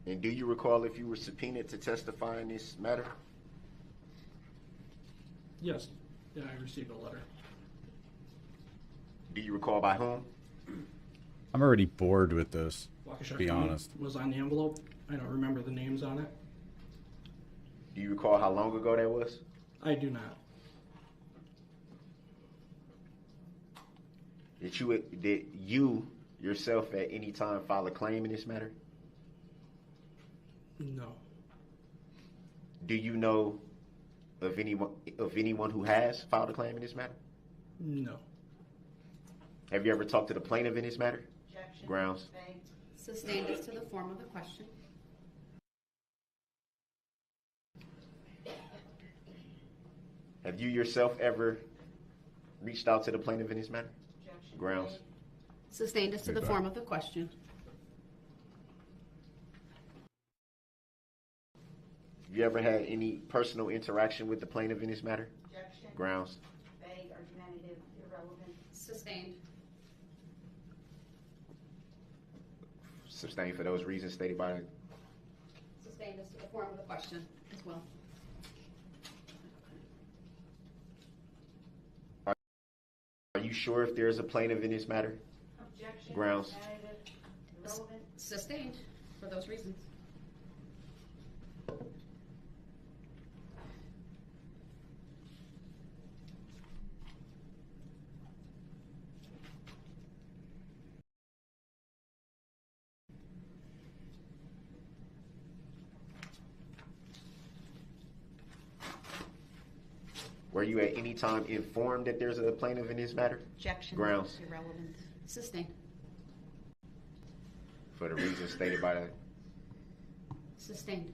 And do you recall if you were subpoenaed to testify in this matter? Yes. Yeah, I received a letter. Do you recall by whom? I'm already bored with this. Waukesha To be County honest. was on the envelope. I don't remember the names on it. Do you recall how long ago that was? I do not. Did you yourself at any time file a claim in this matter? No. Do you know of anyone who has filed a claim in this matter? No. Have you ever talked to the plaintiff in this matter? Objection. Grounds. Vague. Sustained as to the form of the question. Have you yourself ever reached out to the plaintiff in this matter? Objection. Grounds. Vague. Sustained as to the form of the question. Have you ever had any personal interaction with the plaintiff in this matter? Objection. Grounds. Vague, argumentative, irrelevant. Sustained. Sustained for those reasons stated by. Sustained as to the form of the question as well. Are you sure if there is a plaintiff in this matter? Objection. Grounds. Argumentative, irrelevant. Sustained for those reasons. Were you at any time informed that there's a plaintiff in this matter? Objection. Grounds. Irrelevant. Sustained. For the reasons stated by the Sustained.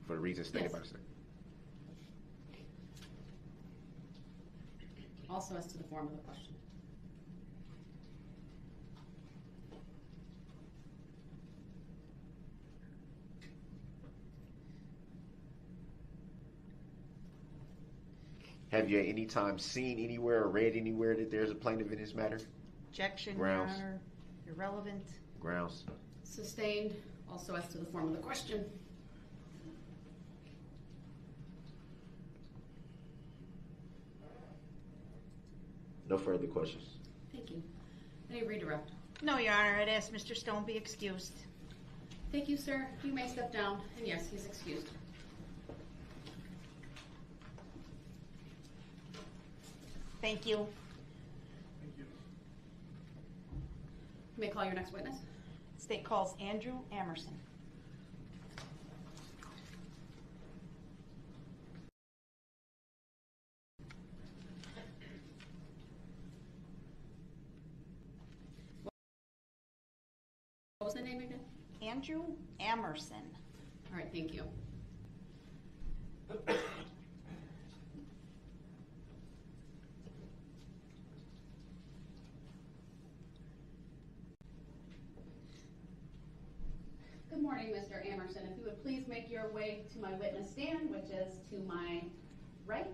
for the reasons stated Yes. by the state. Also as to the form of the question. Have you at any time seen anywhere or read anywhere that there's a plaintiff in this matter? Objection, Grounds. Your Honor. Irrelevant. Grounds. Sustained. Also as to the form of the question. No further questions. Thank you. Any redirect? No, Your Honor. I'd ask Mr. Stone be excused. Thank you, sir. You may step down. And yes, he's excused. Thank you. Thank you. You may call your next witness. State calls Andrew Amerson. What was the name again? Andrew Amerson. All right, thank you. Good morning, Mr. Amerson. If you would please make your way to my witness stand, which is to my right.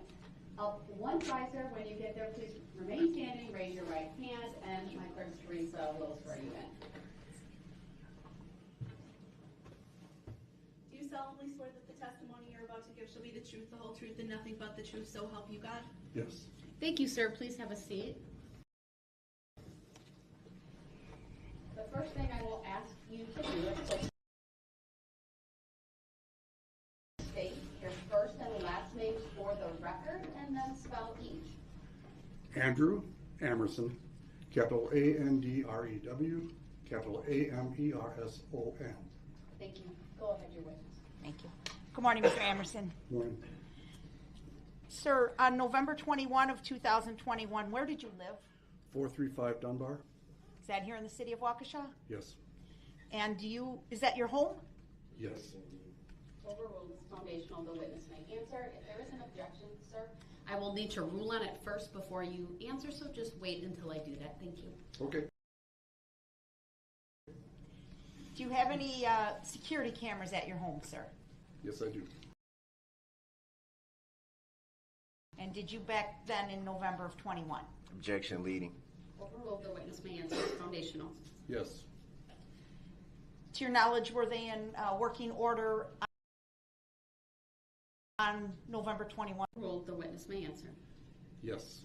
Up one side, sir. When you get there, please remain standing, raise your right hand, and my clerk, Teresa, will swear you in. Do you solemnly swear that the testimony you're about to give shall be the truth, the whole truth, and nothing but the truth, so help you God? Yes. Thank you, sir. Please have a seat. The first thing I will ask you to do is to state your first and last names for the record and then spell each. Andrew Amerson, capital Andrew, capital Amerson. Thank you. Go ahead, your witness. Thank you. Good morning, Mr. Amerson. Morning. Sir, on November 21 of 2021, where did you live? 435 Dunbar? Is that here in the city of Waukesha? Yes. And is that your home? Yes. Overruled is foundational. The witness may answer. If there is an objection, sir, I will need to rule on it first before you answer, so just wait until I do that. Thank you. Okay. Do you have any security cameras at your home, sir? Yes, I do. And did you back then in November of 21? Objection leading. Overruled. The witness may answer. It's foundational. Yes. To your knowledge, were they in working order on November 21? Overruled. The witness may answer. Yes.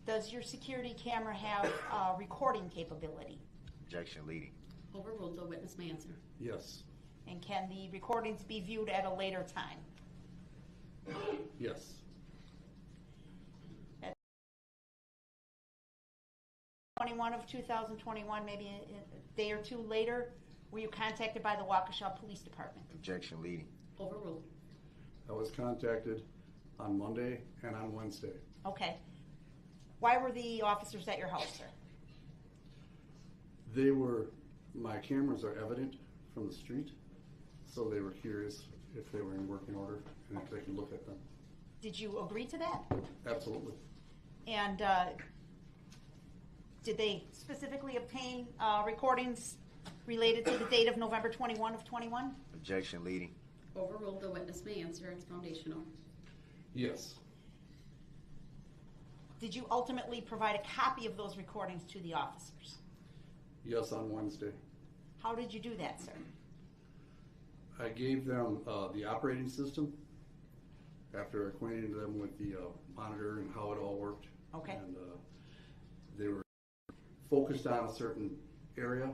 Does your security camera have recording capability? Objection leading. Overruled. The witness may answer. Yes. And can the recordings be viewed at a later time? Yes. 21 of 2021, maybe a day or two later, were you contacted by the Waukesha Police Department? Objection leading. Overruled. I was contacted on Monday and on Wednesday. Okay. Why were the officers at your house, sir? My cameras are evident from the street, so they were curious if they were in working order and if they could look at them. Did you agree to that? Absolutely. And did they specifically obtain recordings related to the date of November 21 of 21? Objection leading. Overruled. The witness may answer. It's foundational. Yes. Did you ultimately provide a copy of those recordings to the officers? Yes, on Wednesday. How did you do that, sir? I gave them the operating system after acquainting them with the monitor and how it all worked. Okay. And they were focused on a certain area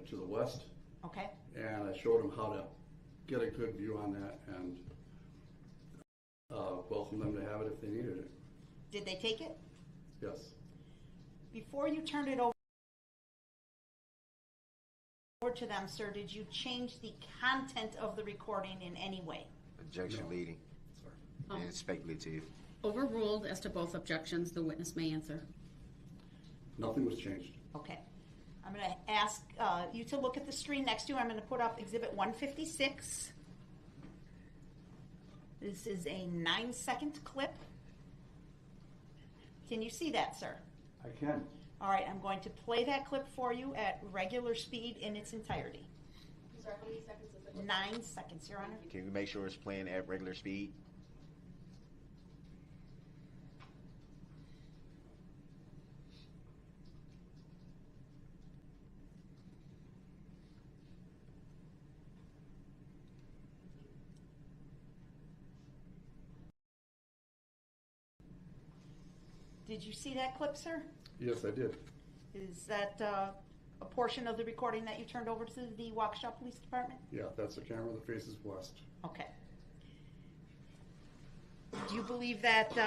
to the west. Okay. And I showed them how to get a good view on that and welcome them to have it if they needed it. Did they take it? Yes. Before you turned it over to them, sir, did you change the content of the recording in any way? Objection leading. Sorry. and speculative. Overruled as to both objections. The witness may answer. Nothing was changed. Okay. I'm going to ask you to look at the screen next to you. I'm going to put up Exhibit 156. This is a 9-second clip. Can you see that, sir? I can. All right, I'm going to play that clip for you at regular speed in its entirety. Sir, how many seconds is it? 9 seconds, Your Honor. Can we make sure it's playing at regular speed? Did you see that clip, sir? Yes, I did. Is that a portion of the recording that you turned over to the Waukesha Police Department? Yeah, that's the camera that faces west. Okay. Do you believe that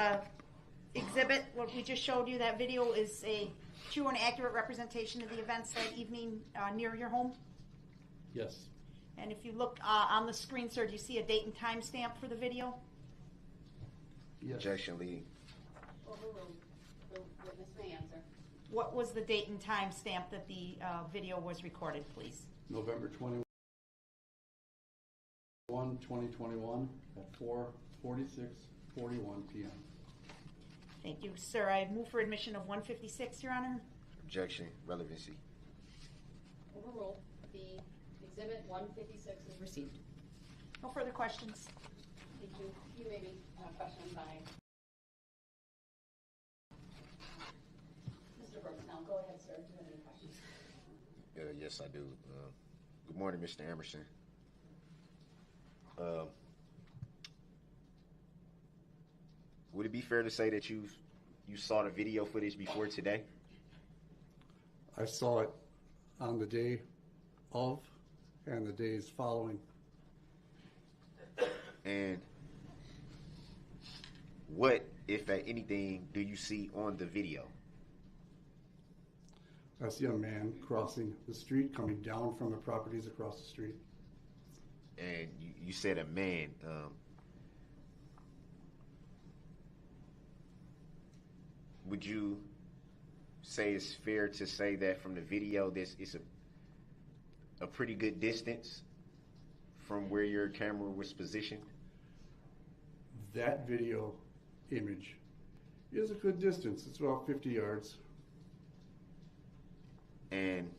exhibit, what we just showed you, that video is a true and accurate representation of the events that evening near your home? Yes. And if you look on the screen, sir, do you see a date and time stamp for the video? Yes. Objection, Lee. Overruled. The witness may answer. What was the date and time stamp that the video was recorded, please? November 21, 2021 at 4:46:41 p.m. Thank you, sir. I move for admission of 156, Your Honor. Objection, relevancy. Overruled. The exhibit 156 is received. No further questions. Thank you. You may be questioned by Mr. Brooks now. Go ahead, sir. Do you have any questions? Yes, I do. Good morning, Mr. Emerson. Would it be fair to say that you saw the video footage before today? I saw it on the day of and the days following. And what, if at anything, do you see on the video? I see a man crossing the street, coming down from the properties across the street. And you said a man. Would you say it's fair to say that from the video, this is a pretty good distance from where your camera was positioned? That video image is a good distance. It's about 50 yards. And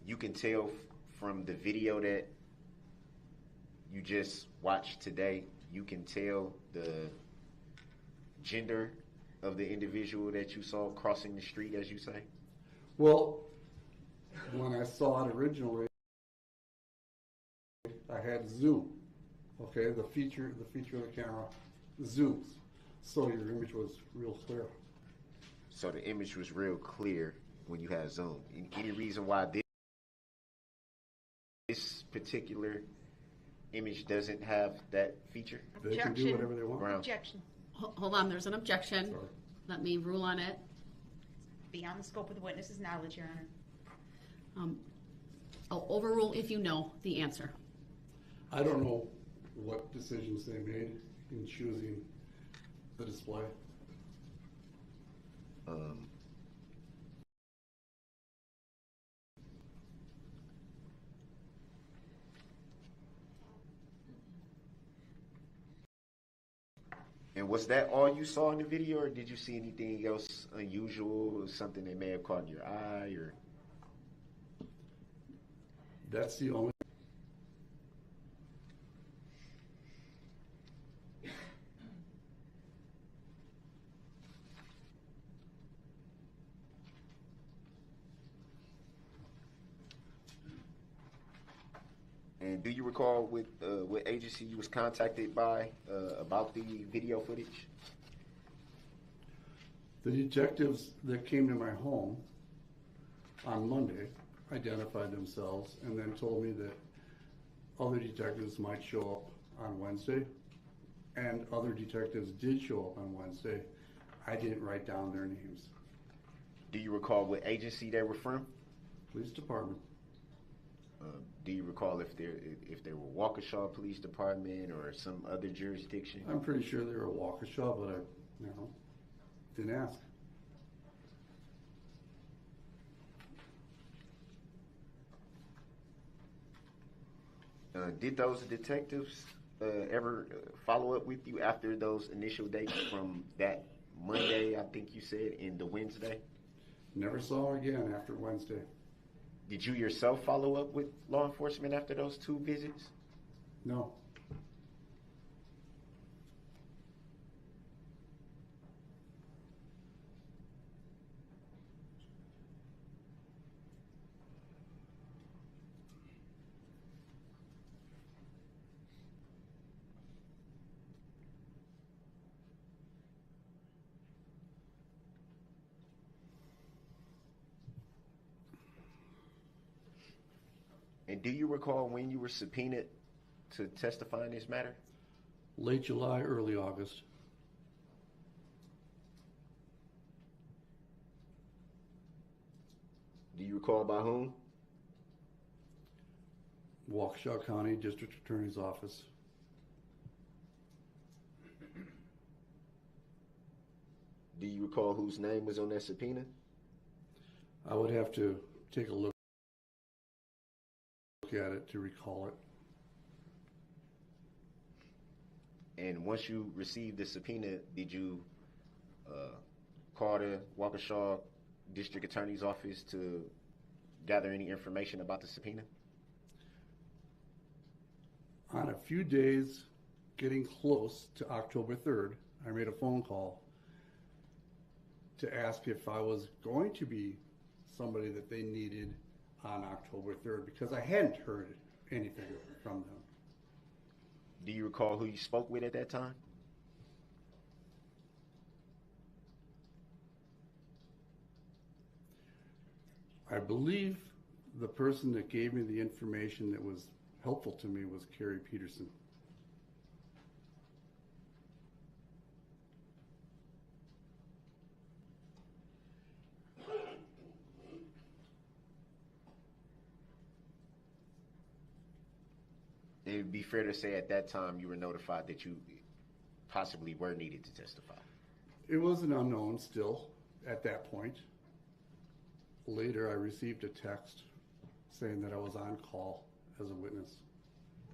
you can tell from the video that you just watched today, you can tell the gender of the individual that you saw crossing the street, as you say? Well, when I saw it originally, I had zoom. Okay, the feature of the camera zooms, so your image was real clear. So the image was real clear when you had zoom. Any reason why this particular image doesn't have that feature? They can do whatever they want. Brown. Objection. Hold on. There's an objection. Sorry. Let me rule on it. Beyond the scope of the witness's knowledge, Your Honor. I'll overrule if you know the answer. I don't know what decisions they made in choosing the display. And was that all you saw in the video, or did you see anything else unusual, or something that may have caught your eye, or? That's the only. And do you recall what agency you was contacted by about the video footage? The detectives that came to my home on Monday identified themselves and then told me that other detectives might show up on Wednesday, and other detectives did show up on Wednesday. I didn't write down their names. Do you recall what agency they were from? Police department. Do you recall if they were Waukesha Police Department or some other jurisdiction? I'm pretty sure they were Waukesha, but I, didn't ask. Did those detectives ever follow up with you after those initial dates from that Monday, I think you said, and the Wednesday? Never saw her again after Wednesday. Did you yourself follow up with law enforcement after those 2 visits? No. And do you recall when you were subpoenaed to testify in this matter? Late July, early August. Do you recall by whom? Waukesha County District Attorney's Office. Do you recall whose name was on that subpoena? I would have to take a look at it to recall it. And once you received the subpoena, did you call the Waukesha District Attorney's Office to gather any information about the subpoena? On a few days, getting close to October 3rd, I made a phone call to ask if I was going to be somebody that they needed on October 3rd, because I hadn't heard anything from them. Do you recall who you spoke with at that time? I believe the person that gave me the information that was helpful to me was Carrie Peterson. It would be fair to say at that time you were notified that you possibly were needed to testify. It was an unknown still at that point. Later, I received a text saying that I was on call as a witness.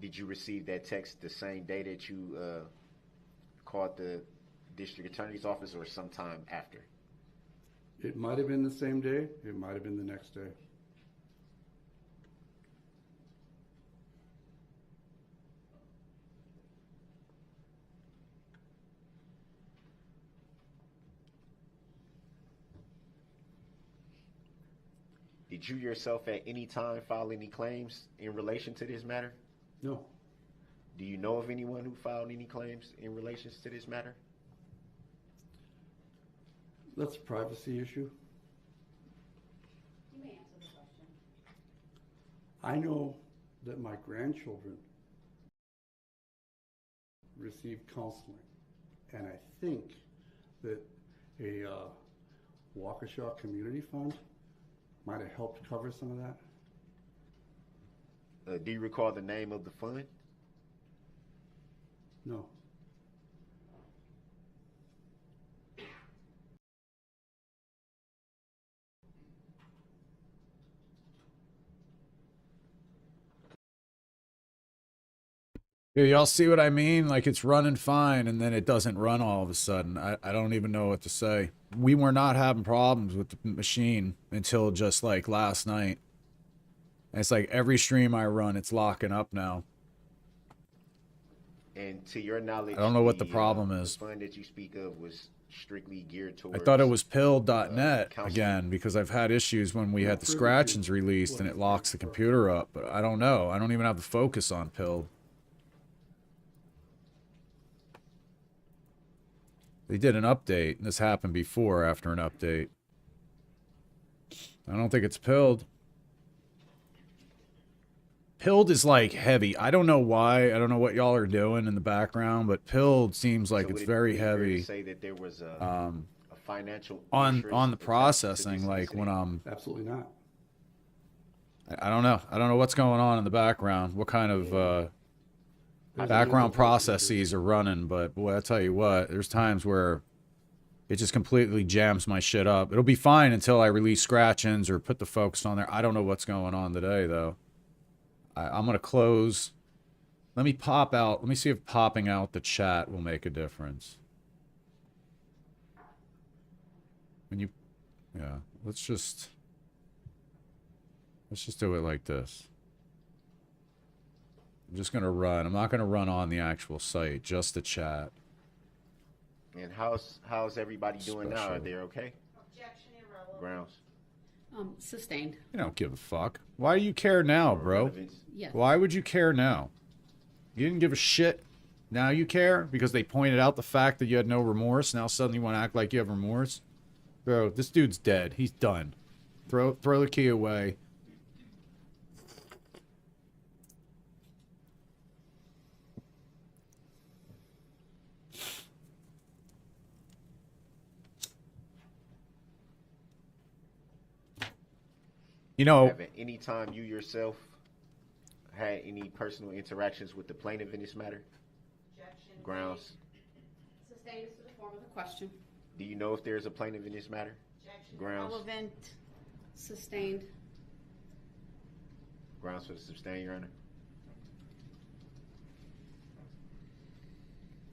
Did you receive that text the same day that you called the district attorney's office, or sometime after? It might have been the same day. It might have been the next day. Did you yourself at any time file any claims in relation to this matter? No. Do you know of anyone who filed any claims in relation to this matter? That's a privacy issue. You may answer the question. I know that my grandchildren received counseling, and I think that a Waukesha Community Fund might have helped cover some of that. Do you recall the name of the fund? No. Yeah, y'all see what I mean? Like, it's running fine, and then it doesn't run all of a sudden. I don't even know what to say. We were not having problems with the machine until just, like, last night. And it's like every stream I run, it's locking up now. And to your knowledge, I don't know what the problem is. The fund that you speak of was strictly geared I towards... thought it was pilled.net counseling. again, because I've had issues when we had the scratchings released and it locks the computer up. But I don't know. I don't even have the focus on pilled. They did an update. This happened before after an update. I don't think it's pilled. Pilled is like heavy. I don't know why. I don't know what y'all are doing in the background, but pilled seems like it's very heavy. Say that there was a financial on interest the attached to processing, this like when incident. Absolutely not. I don't know. I don't know what's going on in the background. What kind of background processes are running? But boy, I tell you what, there's times where it just completely jams my shit up. It'll be fine until I release scratch-ins or put the focus on there. I don't know what's going on today, though. I'm going to close. Let me pop out. Let me see if popping out the chat will make a difference. When you, yeah, let's just do it like this. I'm just going to run. I'm not going to run on the actual site, just the chat. And how's everybody doing now? Are Special. they okay? Objection irrelevant. Grounds. Sustained. You don't give a fuck. Why do you care now, bro? Relevance. Yes. Why would you care now? You didn't give a shit. Now you care because they pointed out the fact that you had no remorse. Now suddenly you want to act like you have remorse? Bro, this dude's dead. He's done. Throw the key away. You know, Have at any time you yourself had any personal interactions with the plaintiff in this matter? Objection. Grounds. Sustained is to the form of the question. Do you know if there's a plaintiff in this matter? Objection Grounds. irrelevant. Sustained. Grounds for the sustain, Your Honor.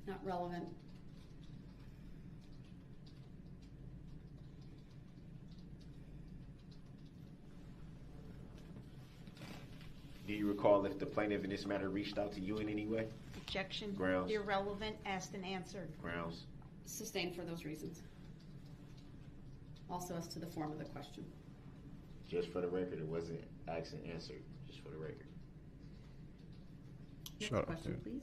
Not relevant. Do you recall if the plaintiff in this matter reached out to you in any way? Objection Grounds. irrelevant. Asked and answered. Grounds. Sustained for those reasons. Also as to the form of the question. Just for the record, it wasn't asked and answered. Just for the record. Next Shut up, question, dude. please.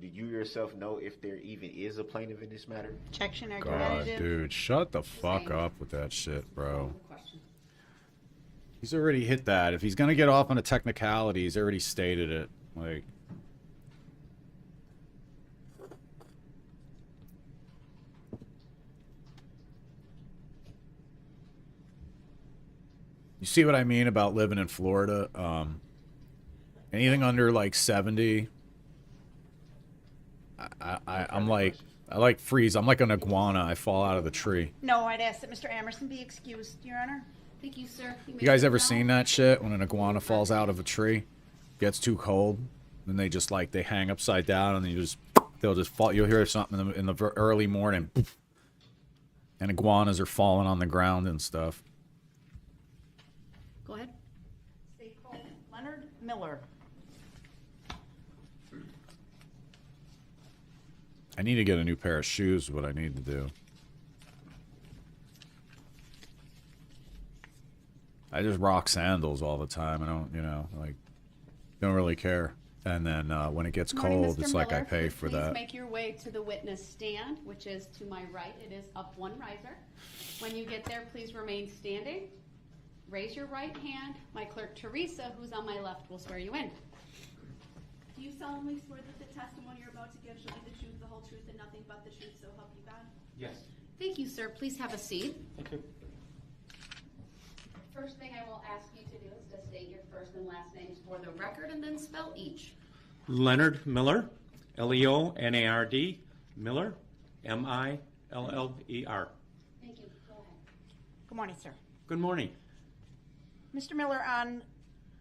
Do you yourself know if there even is a plaintiff in this matter? Objection God, argumentative. dude, shut the fuck up with that shit, bro. The question. He's already hit that. If he's gonna get off on a technicality, he's already stated it. Like, you see what I mean about living in Florida? Anything under like 70, I'm like, I like freeze. I'm like an iguana. I fall out of the tree. No, I'd ask that Mr. Amerson be excused, Your Honor. Thank you, sir. You guys ever seen that shit when an iguana falls out of a tree, gets too cold, then they just like they hang upside down and they'll just fall. You'll hear something in the early morning, and iguanas are falling on the ground and stuff. Go ahead. Stay called Leonard Miller. I need to get a new pair of shoes. Is what I need to do. I just rock sandals all the time. I don't really care. And then when it gets Good morning, cold, Mr. it's like I Miller. pay for Please that. make your way to the witness stand, which is to my right. It is up one riser. When you get there, please remain standing. Raise your right hand. My clerk, Teresa, who's on my left, will swear you in. Do you solemnly swear that the testimony you're about to give shall be the truth, the whole truth, and nothing but the truth, so help you God? Yes. Thank you, sir. Please have a seat. Thank you. First thing I will ask you to do is to state your first and last names for the record and then spell each. Leonard Miller, Leonard, Miller, Miller. Thank you. Go ahead. Good morning, sir. Good morning. Mr. Miller, on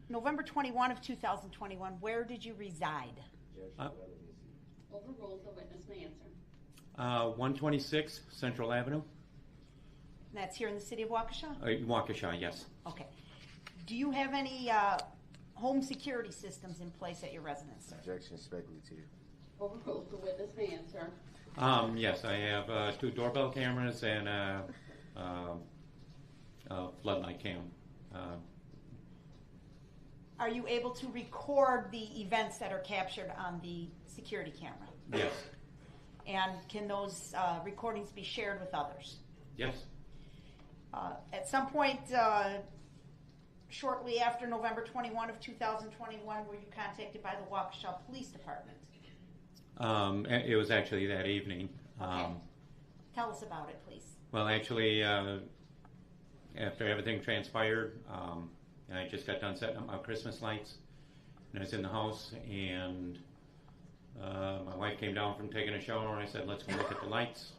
November 21 of 2021, where did you reside? Overruled. The witness may answer. 126 Central Avenue, That's here in the city of Waukesha? Waukesha, yes. Okay. Do you have any home security systems in place at your residence, sir? Objection speculative. Overruled. The witness may answer. Yes, I have 2 doorbell cameras and a floodlight cam. Are you able to record the events that are captured on the security camera? Yes, And can those recordings be shared with others? yes. At some point, shortly after November 21 of 2021, were you contacted by the Waukesha Police Department? It was actually that evening. Okay. Tell us about it, please. Well, actually, after everything transpired, I just got done setting up my Christmas lights, and I was in the house, and my wife came down from taking a shower, and I said, let's go look at the lights.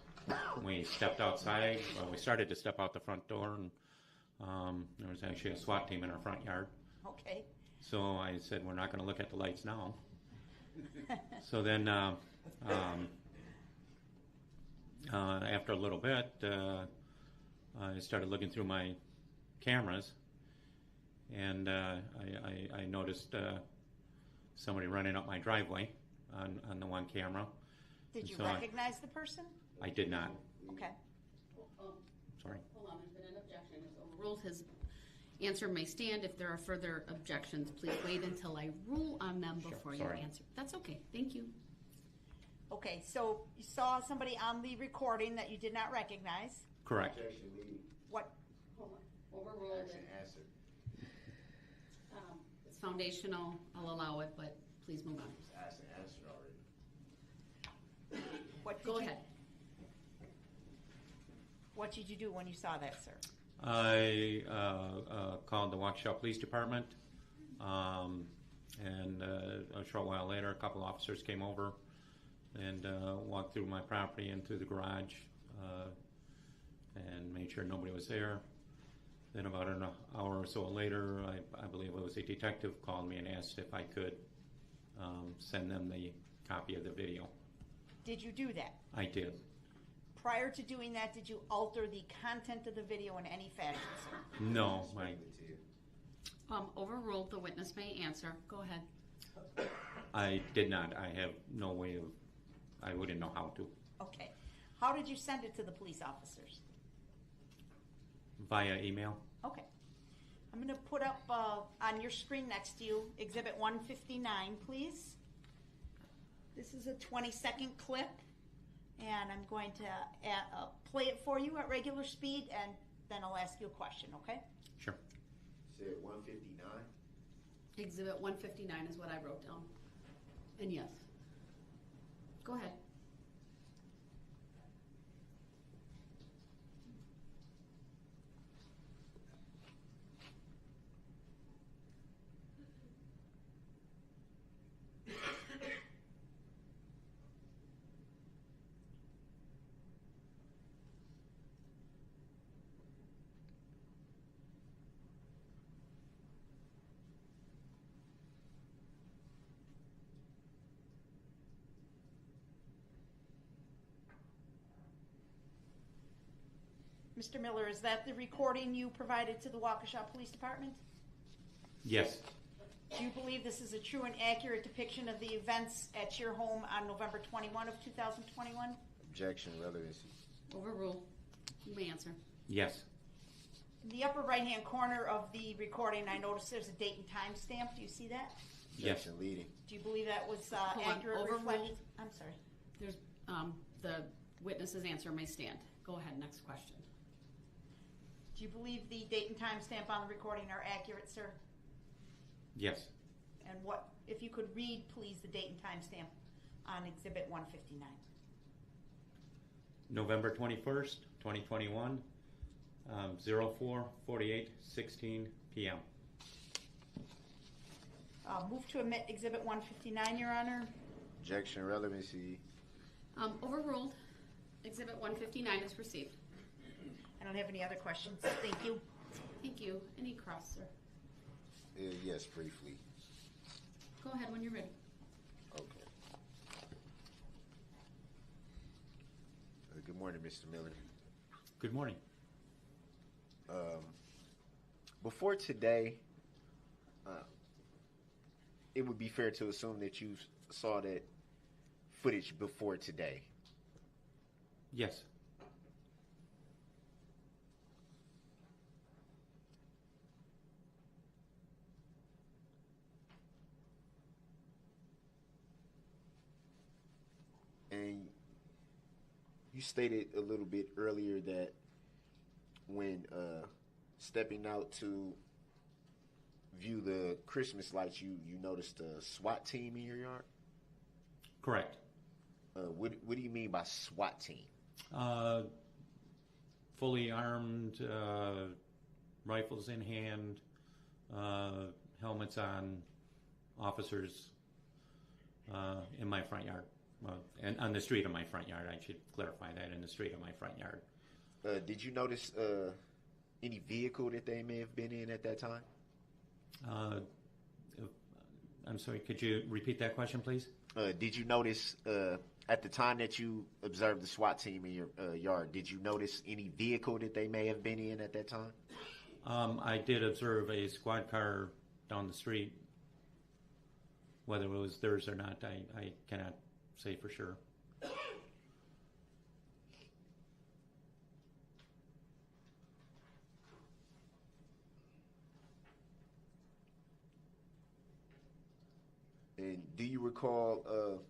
We stepped outside. Well, we started to step out the front door, and there was actually a SWAT team in our front yard. Okay. So I said, we're not going to look at the lights now. So then, after a little bit, I started looking through my cameras, and I noticed somebody running up my driveway on the one camera. Did And you so recognize the person? I did not. Okay. Sorry. Hold on, there's been an objection. It's overruled. His answer may stand. If there are further objections, please wait until I rule on them before you sorry. answer. That's okay. Thank you. Okay, so you saw somebody on the recording that you did not recognize. Correct. Objection, leading. What? Hold on. Overruled. Ask and answer. It's foundational. I'll allow it, but please move on. It's asked and answered already. What did Go you, ahead. What did you do when you saw that, sir? I called the Waukesha Police Department, and a short while later, a couple officers came over and walked through my property and through the garage and made sure nobody was there. Then about an hour or so later, I believe it was a detective called me and asked if I could send them the copy of the video. Did you do that? I did. Prior to doing that, did you alter the content of the video in any fashion, sir? No, my, Overruled. The witness may answer. Go ahead. I did not. I have no way of, I wouldn't know how to. Okay. How did you send it to the police officers? Via email? Okay. I'm going to put up on your screen next to you Exhibit 159, please. This is a 20-second clip, and I'm going to play it for you at regular speed, and then I'll ask you a question, okay? Sure. Said 159. Exhibit 159 is what I wrote down. And yes. Go ahead. Mr. Miller, is that the recording you provided to the Waukesha Police Department? Yes. Do you believe this is a true and accurate depiction of the events at your home on November 21 of 2021? Objection, relevancy. Overruled. You may answer. Yes. In the upper right-hand corner of the recording, I noticed there's a date and time stamp. Do you see that? Yes. Objection, leading. Do you believe that was Hold on. accurate Overruled. reflection? I'm sorry. There's the witness's answer may stand. Go ahead. Next question. Do you believe the date and time stamp on the recording are accurate, sir? Yes. And what, if you could read, please, the date and time stamp on Exhibit 159. November 21st, 2021, 04:48:16 p.m. Move to omit Exhibit 159, Your Honor. Objection, relevancy. Overruled. Exhibit 159 is received. I don't have any other questions. Thank you. Thank you. Any cross, sir? Yes, briefly. Go ahead when you're ready. Okay. Good morning, Mr. Miller. Good morning. Before today, it would be fair to assume that you saw that footage before today. Yes. And you stated a little bit earlier that when stepping out to view the Christmas lights, you noticed a SWAT team in your yard? Correct. What do you mean by SWAT team? Fully armed, rifles in hand, helmets on, officers in my front yard. Well, and on the street of my front yard. I should clarify that, in the street of my front yard. Did you notice any vehicle that they may have been in at that time? I'm sorry, could you repeat that question, please? Did you notice at the time that you observed the SWAT team in your yard, did you notice any vehicle that they may have been in at that time? I did observe a squad car down the street. Whether it was theirs or not, I cannot say for sure. And do you recall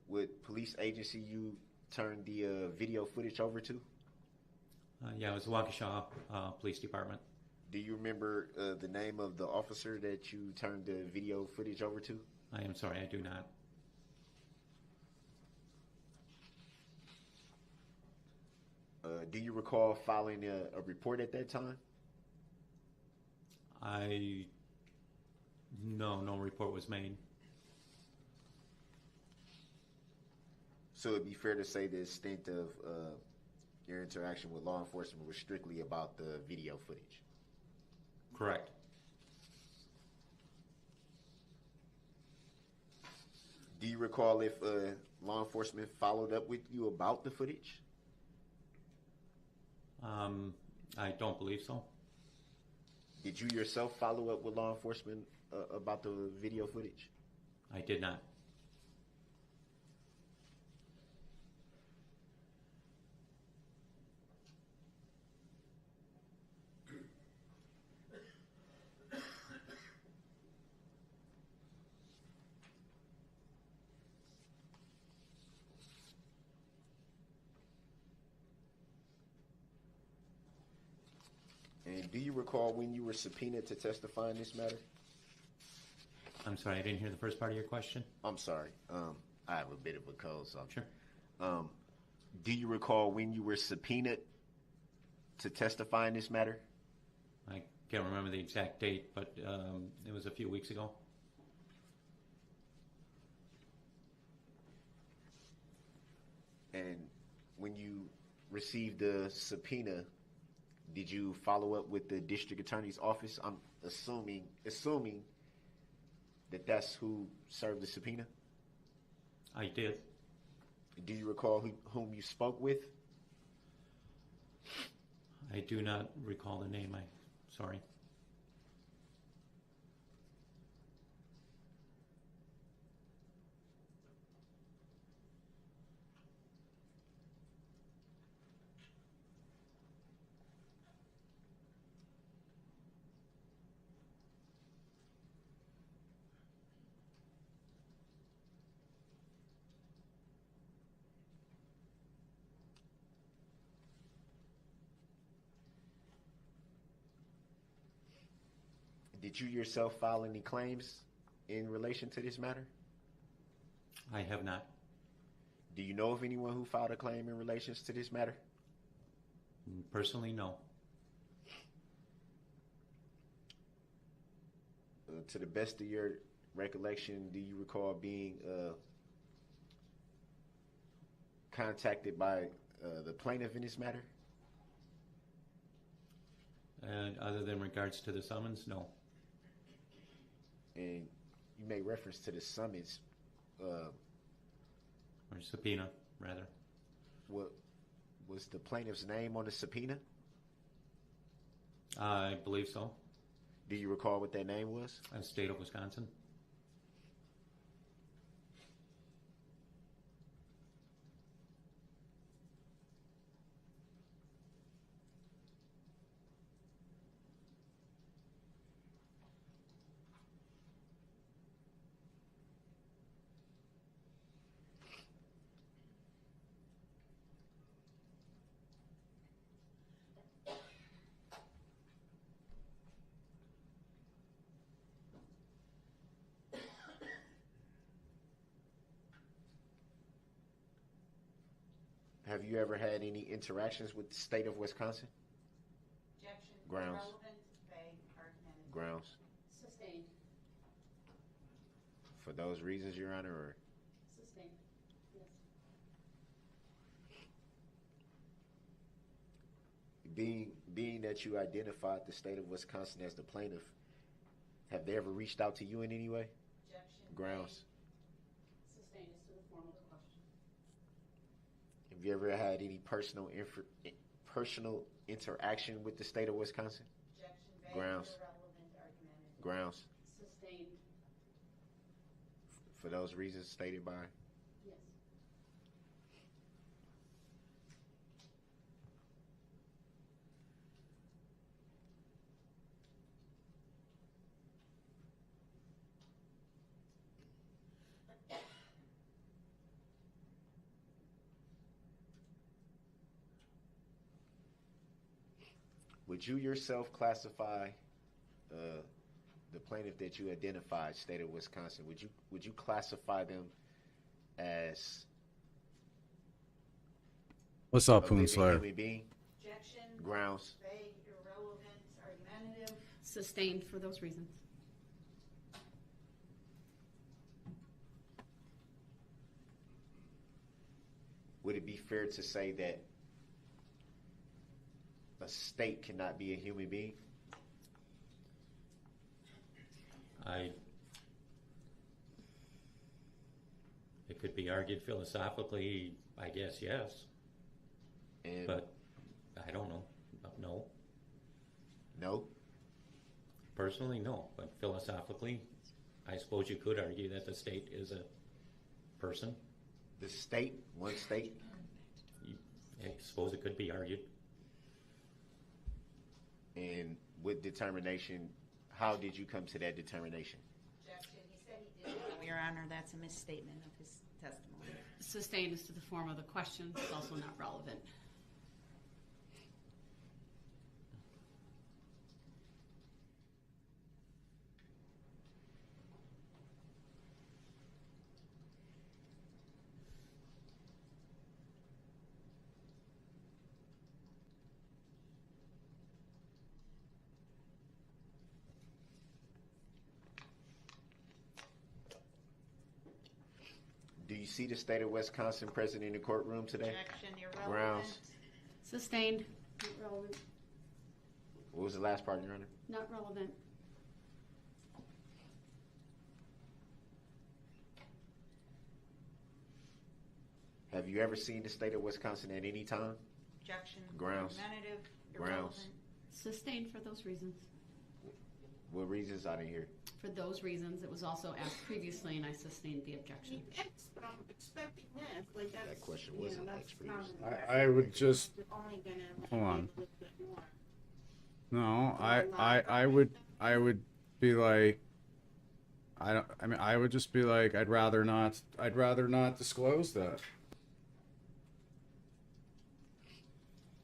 what police agency you turned the video footage over to? Yeah, it was the Waukesha Police Department. Do you remember the name of the officer that you turned the video footage over to? I am sorry, I do not. Do you recall filing a report at that time? No report was made. So it'd be fair to say the extent of your interaction with law enforcement was strictly about the video footage? Correct. Do you recall if law enforcement followed up with you about the footage? I don't believe so. Did you yourself follow up with law enforcement about the video footage? I did not. And do you recall when you were subpoenaed to testify in this matter? I'm sorry, I didn't hear the first part of your question. I'm sorry. I have a bit of a cold, so. Sure. Do you recall when you were subpoenaed to testify in this matter? I can't remember the exact date, but it was a few weeks ago. And when you received the subpoena, did you follow up with the district attorney's office? I'm assuming that that's who served the subpoena. I did. Do you recall whom you spoke with? I do not recall the name. Sorry. Did you yourself file any claims in relation to this matter? I have not. Do you know of anyone who filed a claim in relation to this matter? Personally, no. To the best of your recollection, do you recall being contacted by the plaintiff in this matter? Other than regards to the summons, no. And you made reference to the summons. Or subpoena, rather. What was the plaintiff's name on the subpoena? I believe so. Do you recall what that name was? State of Wisconsin. Have you ever had any interactions with the state of Wisconsin? Objection. Grounds. Irrelevant, vague, argumentative. Grounds. Sustained. For those reasons, Your Honor, or Sustained. Yes. being that you identified the state of Wisconsin as the plaintiff, have they ever reached out to you in any way? Objection. Grounds. Sustained is to the form of the question. Have you ever had any personal interaction with the state of Wisconsin? Objection. Vague, Grounds. irrelevant, argumentative. Grounds. Sustained. For those reasons stated by. Yes. Would you yourself classify the plaintiff that you identified, state of Wisconsin? Would you classify them as What's up, a living Poonslayer? human being? Objection. Grounds. Vague, irrelevant, argumentative. Sustained for those reasons. Would it be fair to say that a state cannot be a human being? It could be argued philosophically, I guess, yes, And but I don't know. No, no. personally, no, but philosophically, I suppose you could argue that the state is a person. The state, one state. I suppose it could be argued. And with determination, how did you come to that determination? Objection. He said he did. Your Honor, that's a misstatement of his testimony. Sustained is to the form of the question. It's also not relevant. Do you see the state of Wisconsin present in the courtroom today? Objection. Irrelevant. Grounds. Sustained. Not relevant. What was the last part, Your Honor? Not relevant. Have you ever seen the state of Wisconsin at any time? Objection. Grounds. Argumentative. Grounds. Irrelevant. Sustained for those reasons. What reasons? I didn't hear. For those reasons, it was also asked previously, and I sustained the objection. But I'm expecting this, like that's. That question you know, wasn't that's asked previously. not- I would just It's only gonna hold on. make it a little bit more. No, I would be like, I would just be like, I'd rather not disclose that.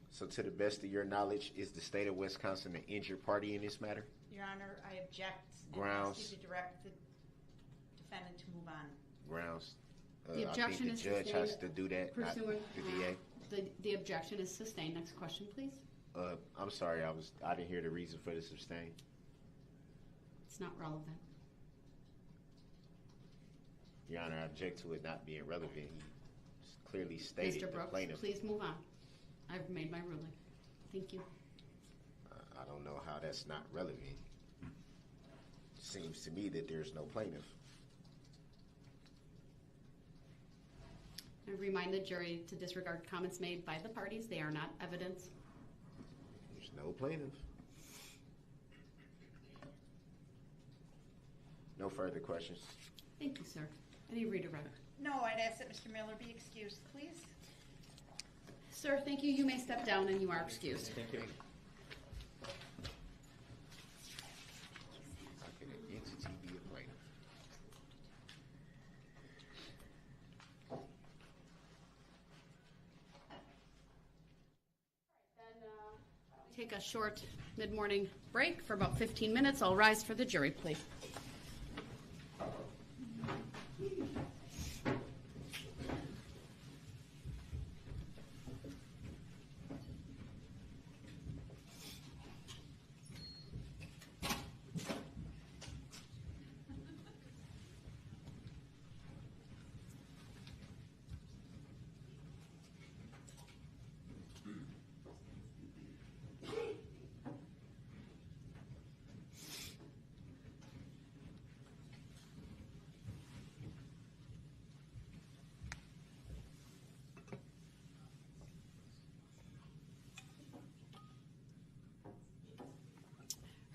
So, to the best of your knowledge, is the state of Wisconsin an injured party in this matter? Your Honor, I object. Grounds. And ask you to direct the defendant to move on. Grounds. The I objection think is the judge has sustained to do that, not pursuant. the DA. The objection is sustained. Next question, please. I'm sorry, I didn't hear the reason for the sustain. It's not relevant. Your Honor, I object to it not being relevant. He clearly stated Mr. the Brooks, plaintiff. please move on. I've made my ruling. Thank you. I don't know how that's not relevant. Seems to me that there's no plaintiff. I remind the jury to disregard comments made by the parties. They are not evidence. There's no plaintiff. No further questions. Thank you, sir. Any redirect? No, I'd ask that Mr. Miller be excused, please. Sir, thank you. You may step down and you are excused. Thank you. How can an entity be a plaintiff? Take a short mid-morning break for about 15 minutes. I'll rise for the jury, please.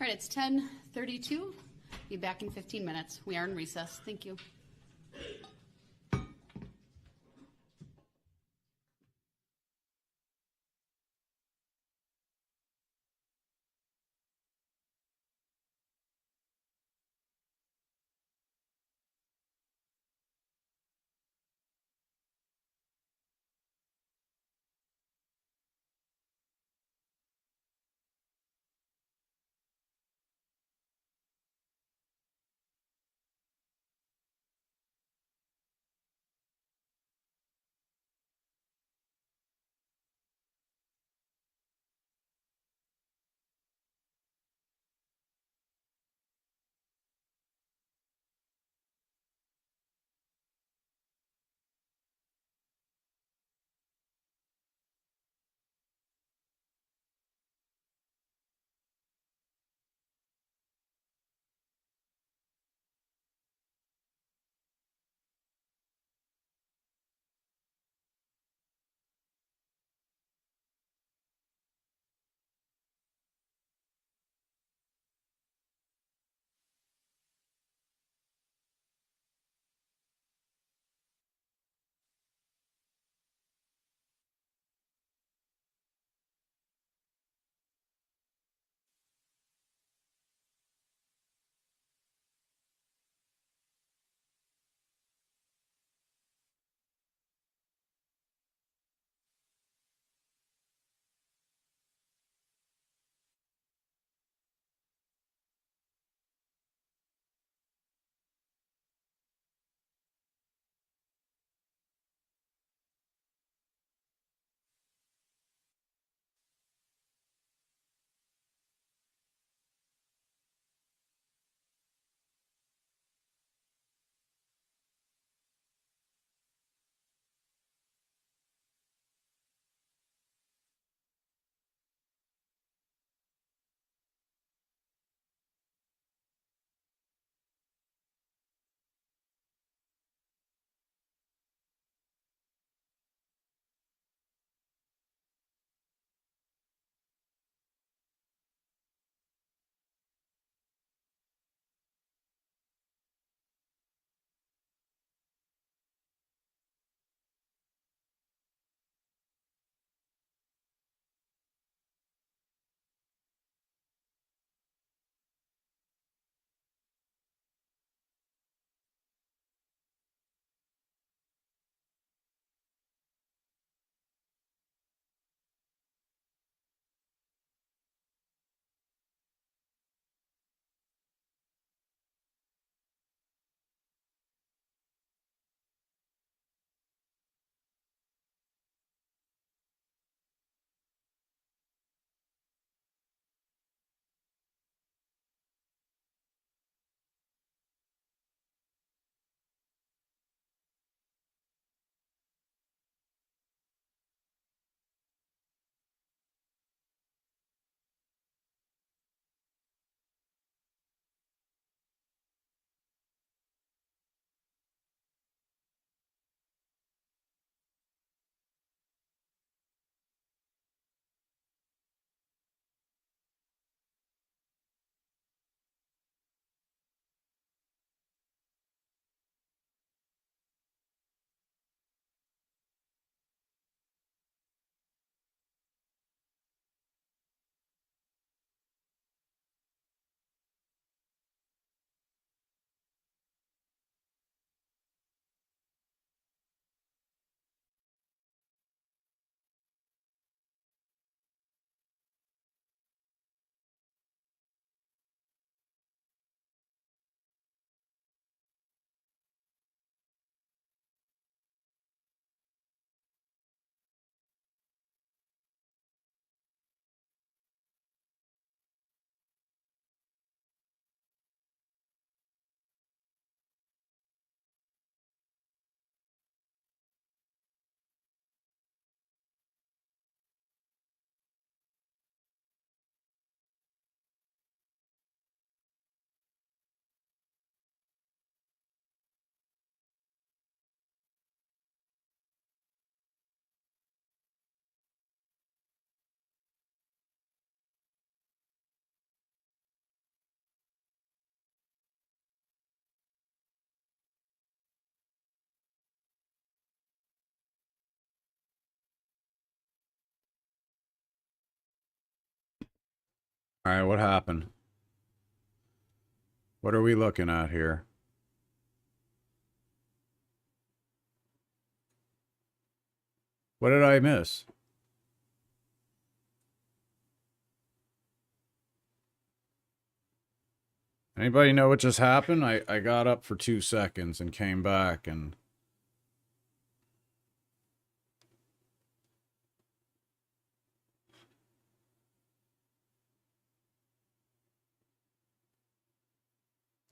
right, it's 10:32. Be back in 15 minutes. We are in recess. Thank you. All right, what happened? What are we looking at here? What did I miss? Anybody know what just happened? I got up for 2 seconds and came back and...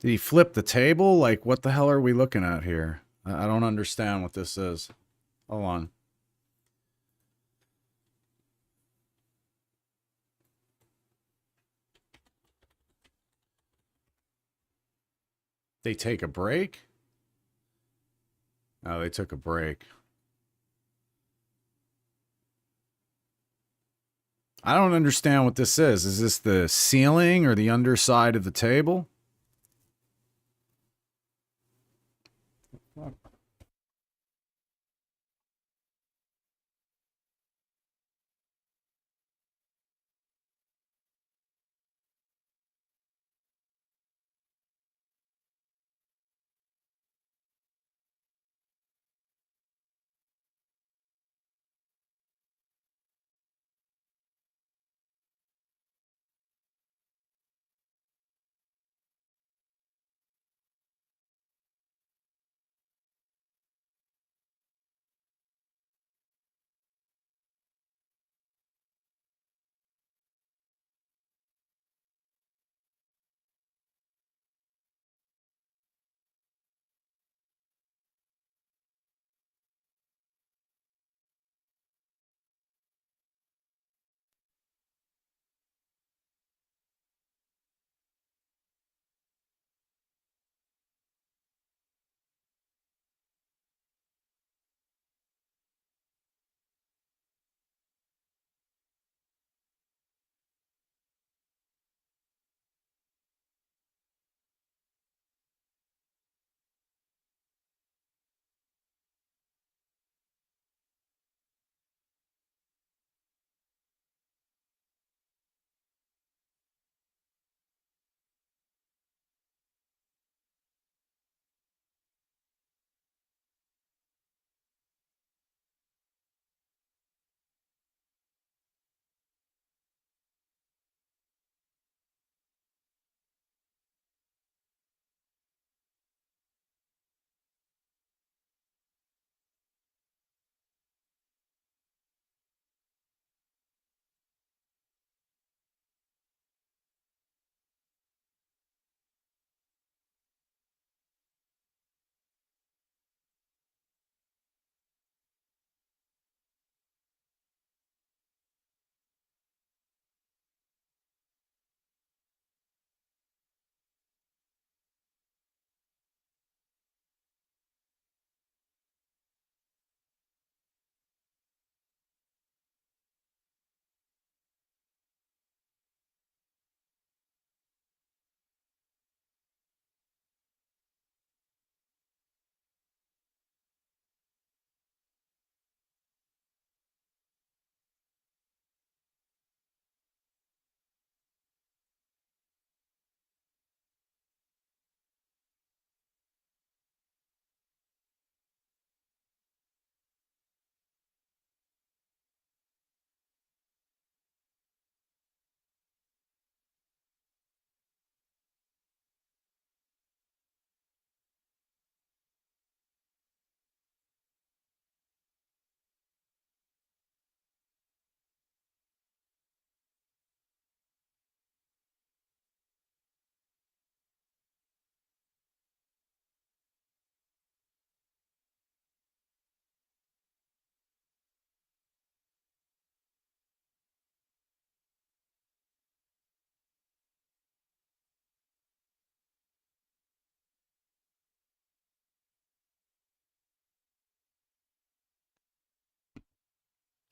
Did he flip the table? Like, what the hell are we looking at here? I don't understand what this is. Hold on. They take a break? Oh, they took a break. I don't understand what this is. Is this the ceiling or the underside of the table?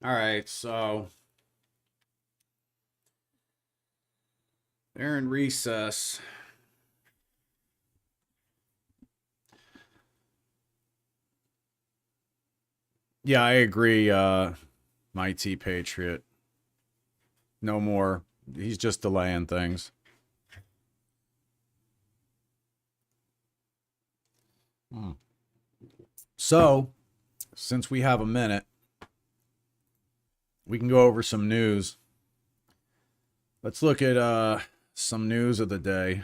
All right, so they're in recess. Yeah, I agree, Mighty Patriot. No more he's just delaying things. So, since we have a minute, we can go over some news. Let's look at some news of the day.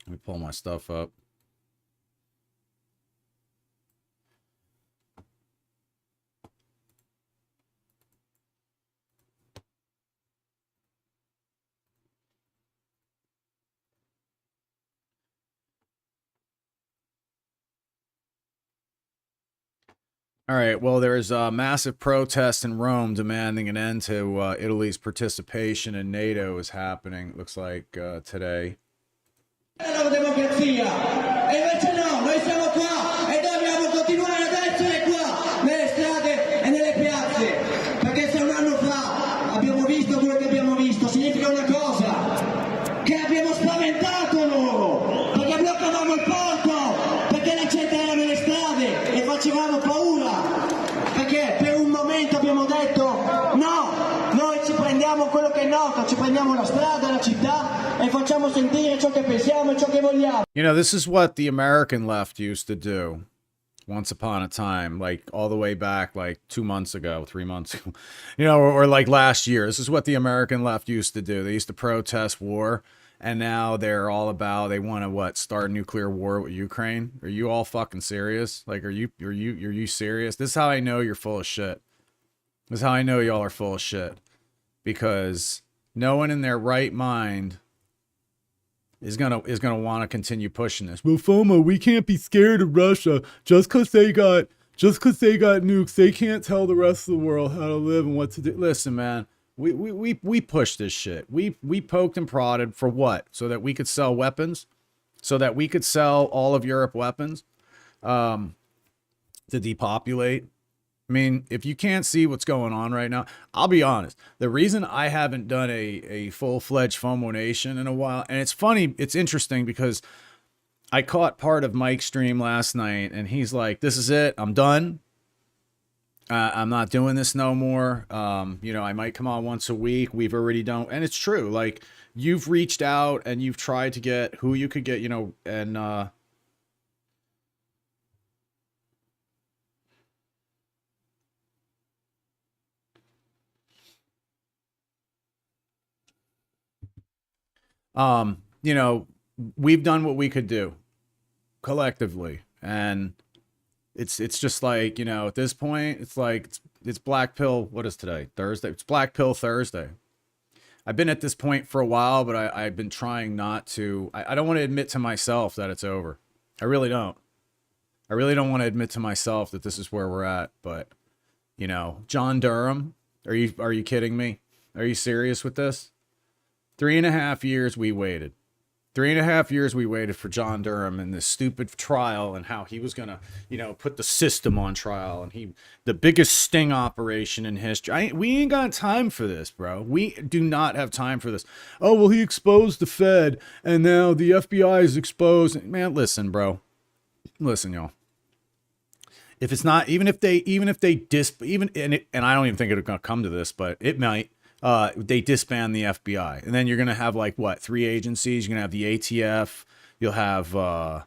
Let me pull my stuff up. All right, well, there's a massive protest in Rome demanding an end to Italy's participation in NATO is happening, it looks like, today. La democrazia e invece no, noi siamo qua e dobbiamo continuare ad essere qua nelle strade e nelle piazze, perché se un anno fa abbiamo visto quello che abbiamo visto significa una cosa, che abbiamo spaventato loro, perché bloccavamo il porto, perché la gente era nelle strade e facevamo paura, perché per un momento abbiamo detto no, noi ci prendiamo quello che è noto, ci prendiamo la strada, la città e facciamo sentire ciò che pensiamo e ciò che vogliamo. You know, this is what the American left used to do once upon a time, like all the way back, like 2 months ago, 3 months ago, you know, or like last year. This is what the American left used to do. They used to protest war, and now they're all about, they want to what, start a nuclear war with Ukraine? Are you all fucking serious? Like, are you serious? This is how I know you're full of shit. This is how I know y'all are full of shit. Because no one in their right mind is gonna want to continue pushing this. Well, FOMO, we can't be scared of Russia just because they got nukes. They can't tell the rest of the world how to live and what to do. Listen, man, we pushed this shit. We poked and prodded for what? So that we could sell weapons, so that we could sell all of Europe weapons, to depopulate. I mean, if you can't see what's going on right now, I'll be honest. The reason I haven't done a full-fledged FOMO Nation in a while, and it's funny, it's interesting because I caught part of Mike's stream last night, and he's like, this is it, I'm done. I'm not doing this no more. You know, I might come on once a week. We've already done, and it's true. Like, you've reached out, and you've tried to get who you could get, you know, and you know, we've done what we could do collectively, and it's just like, you know, at this point, it's like it's Black Pill. What is today? Thursday. It's Black Pill Thursday. I've been at this point for a while, but I've been trying not to. I don't want to admit to myself that it's over. I really don't. I really don't want to admit to myself that this is where we're at. But, you know, John Durham, are you kidding me? Are you serious with this? 3.5 years we waited. 3.5 years we waited for John Durham and this stupid trial, and how he was gonna, you know, put the system on trial, and the biggest sting operation in history. We ain't got time for this, bro. We do not have time for this. Oh, well, he exposed the Fed, and now the FBI is exposed. Man, listen, bro. Listen, y'all. If it's not, and I don't even think it's gonna come to this, but it might. They disband the FBI, and then you're going to have like what, 3 agencies? You're going to have the ATF, you'll have the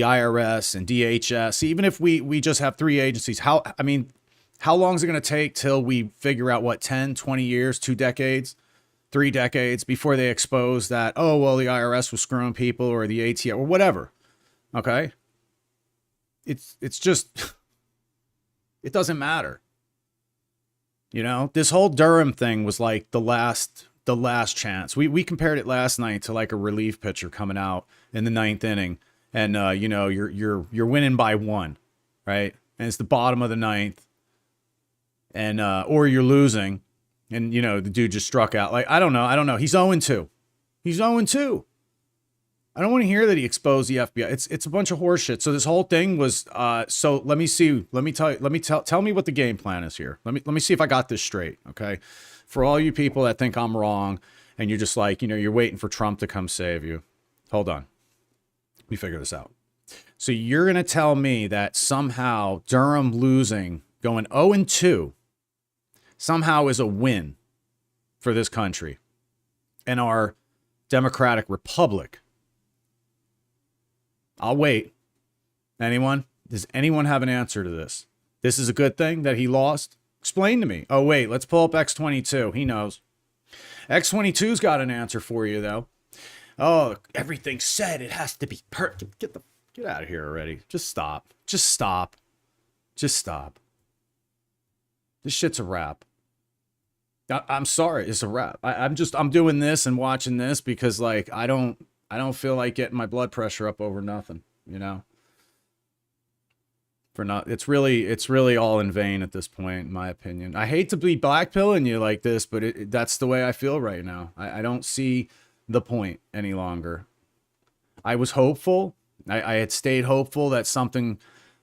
IRS and DHS. Even if we just have 3 agencies, how long is it going to take till we figure out what, 10, 20 years, 2 decades, 3 decades before they expose that, oh, well, the IRS was screwing people, or the ATF or whatever. Okay. It's just, it doesn't matter. You know, this whole Durham thing was like the last chance. We compared it last night to like a relief pitcher coming out in the 9th inning, and you know, you're winning by 1, right? And it's the bottom of the 9th, and or you're losing, and you know, the dude just struck out. Like, I don't know. He's 0-2. He's 0-2. I don't want to hear that he exposed the FBI. It's a bunch of horseshit. So this whole thing was so let me tell me what the game plan is here. Let me see if I got this straight, okay? For all you people that think I'm wrong and you're just like, you know, you're waiting for Trump to come save you. Hold on. Let me figure this out. So you're going to tell me that somehow Durham losing, going 0-2, somehow is a win for this country and our democratic republic? I'll wait. Anyone? Does anyone have an answer to this? This is a good thing that he lost? Explain to me. Oh, wait, let's pull up X22. He knows. X22's got an answer for you, though. Oh, everything's said. It has to be perfect. Get out of here already. Just stop. Just stop. Just stop. This shit's a wrap. I'm sorry, it's a wrap. I'm doing this and watching this because like I don't feel like getting my blood pressure up over nothing, you know. It's really all in vain at this point, in my opinion. I hate to be blackpilling you like this, but that's the way I feel right now. I don't see the point any longer. I was hopeful. I had stayed hopeful that something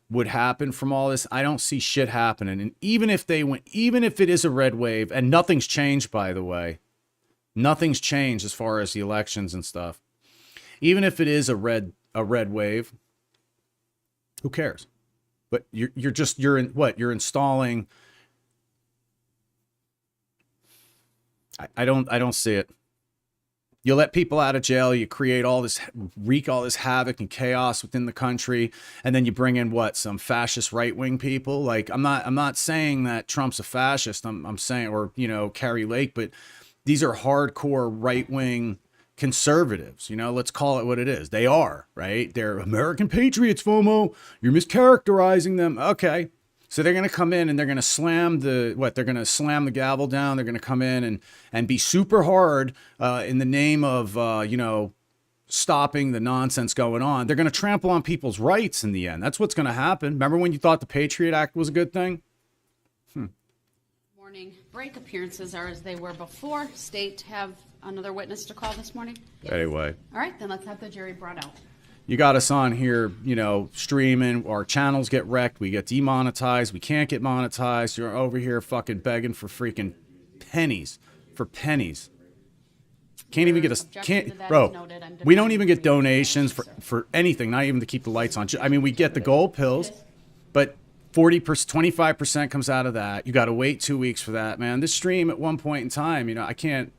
would happen from all this. I don't see shit happening. And even if it is a red wave, and nothing's changed, by the way, nothing's changed as far as the elections and stuff. Even if it is a red wave, who cares? But you're installing. I don't see it. You let people out of jail, you wreak all this havoc and chaos within the country, and then you bring in some fascist right-wing people. Like I'm not saying that Trump's a fascist. I'm saying, or Carrie Lake, but these are hardcore right-wing conservatives. Let's call it what it is. They are, right? They're American patriots, FOMO. You're mischaracterizing them. Okay. So they're going to come in and they're going to slam they're going to slam the gavel down. They're going to come in and be super hard in the name of, stopping the nonsense going on. They're going to trample on people's rights in the end. That's what's going to happen. Remember when you thought the Patriot Act was a good thing? Morning break appearances are as they were before. State have another witness to call this morning? Yes. Anyway. All right, then let's have the jury brought out. You got us on here, streaming. Our channels get wrecked. We get demonetized. We can't get monetized. You're over here fucking begging for freaking pennies. Can't even get bro, we don't even get donations for anything, not even to keep the lights on. I mean, we get the gold pills, but 40%, 25% comes out of that. You got to wait 2 weeks for that, man. This stream at one point in time, I can't.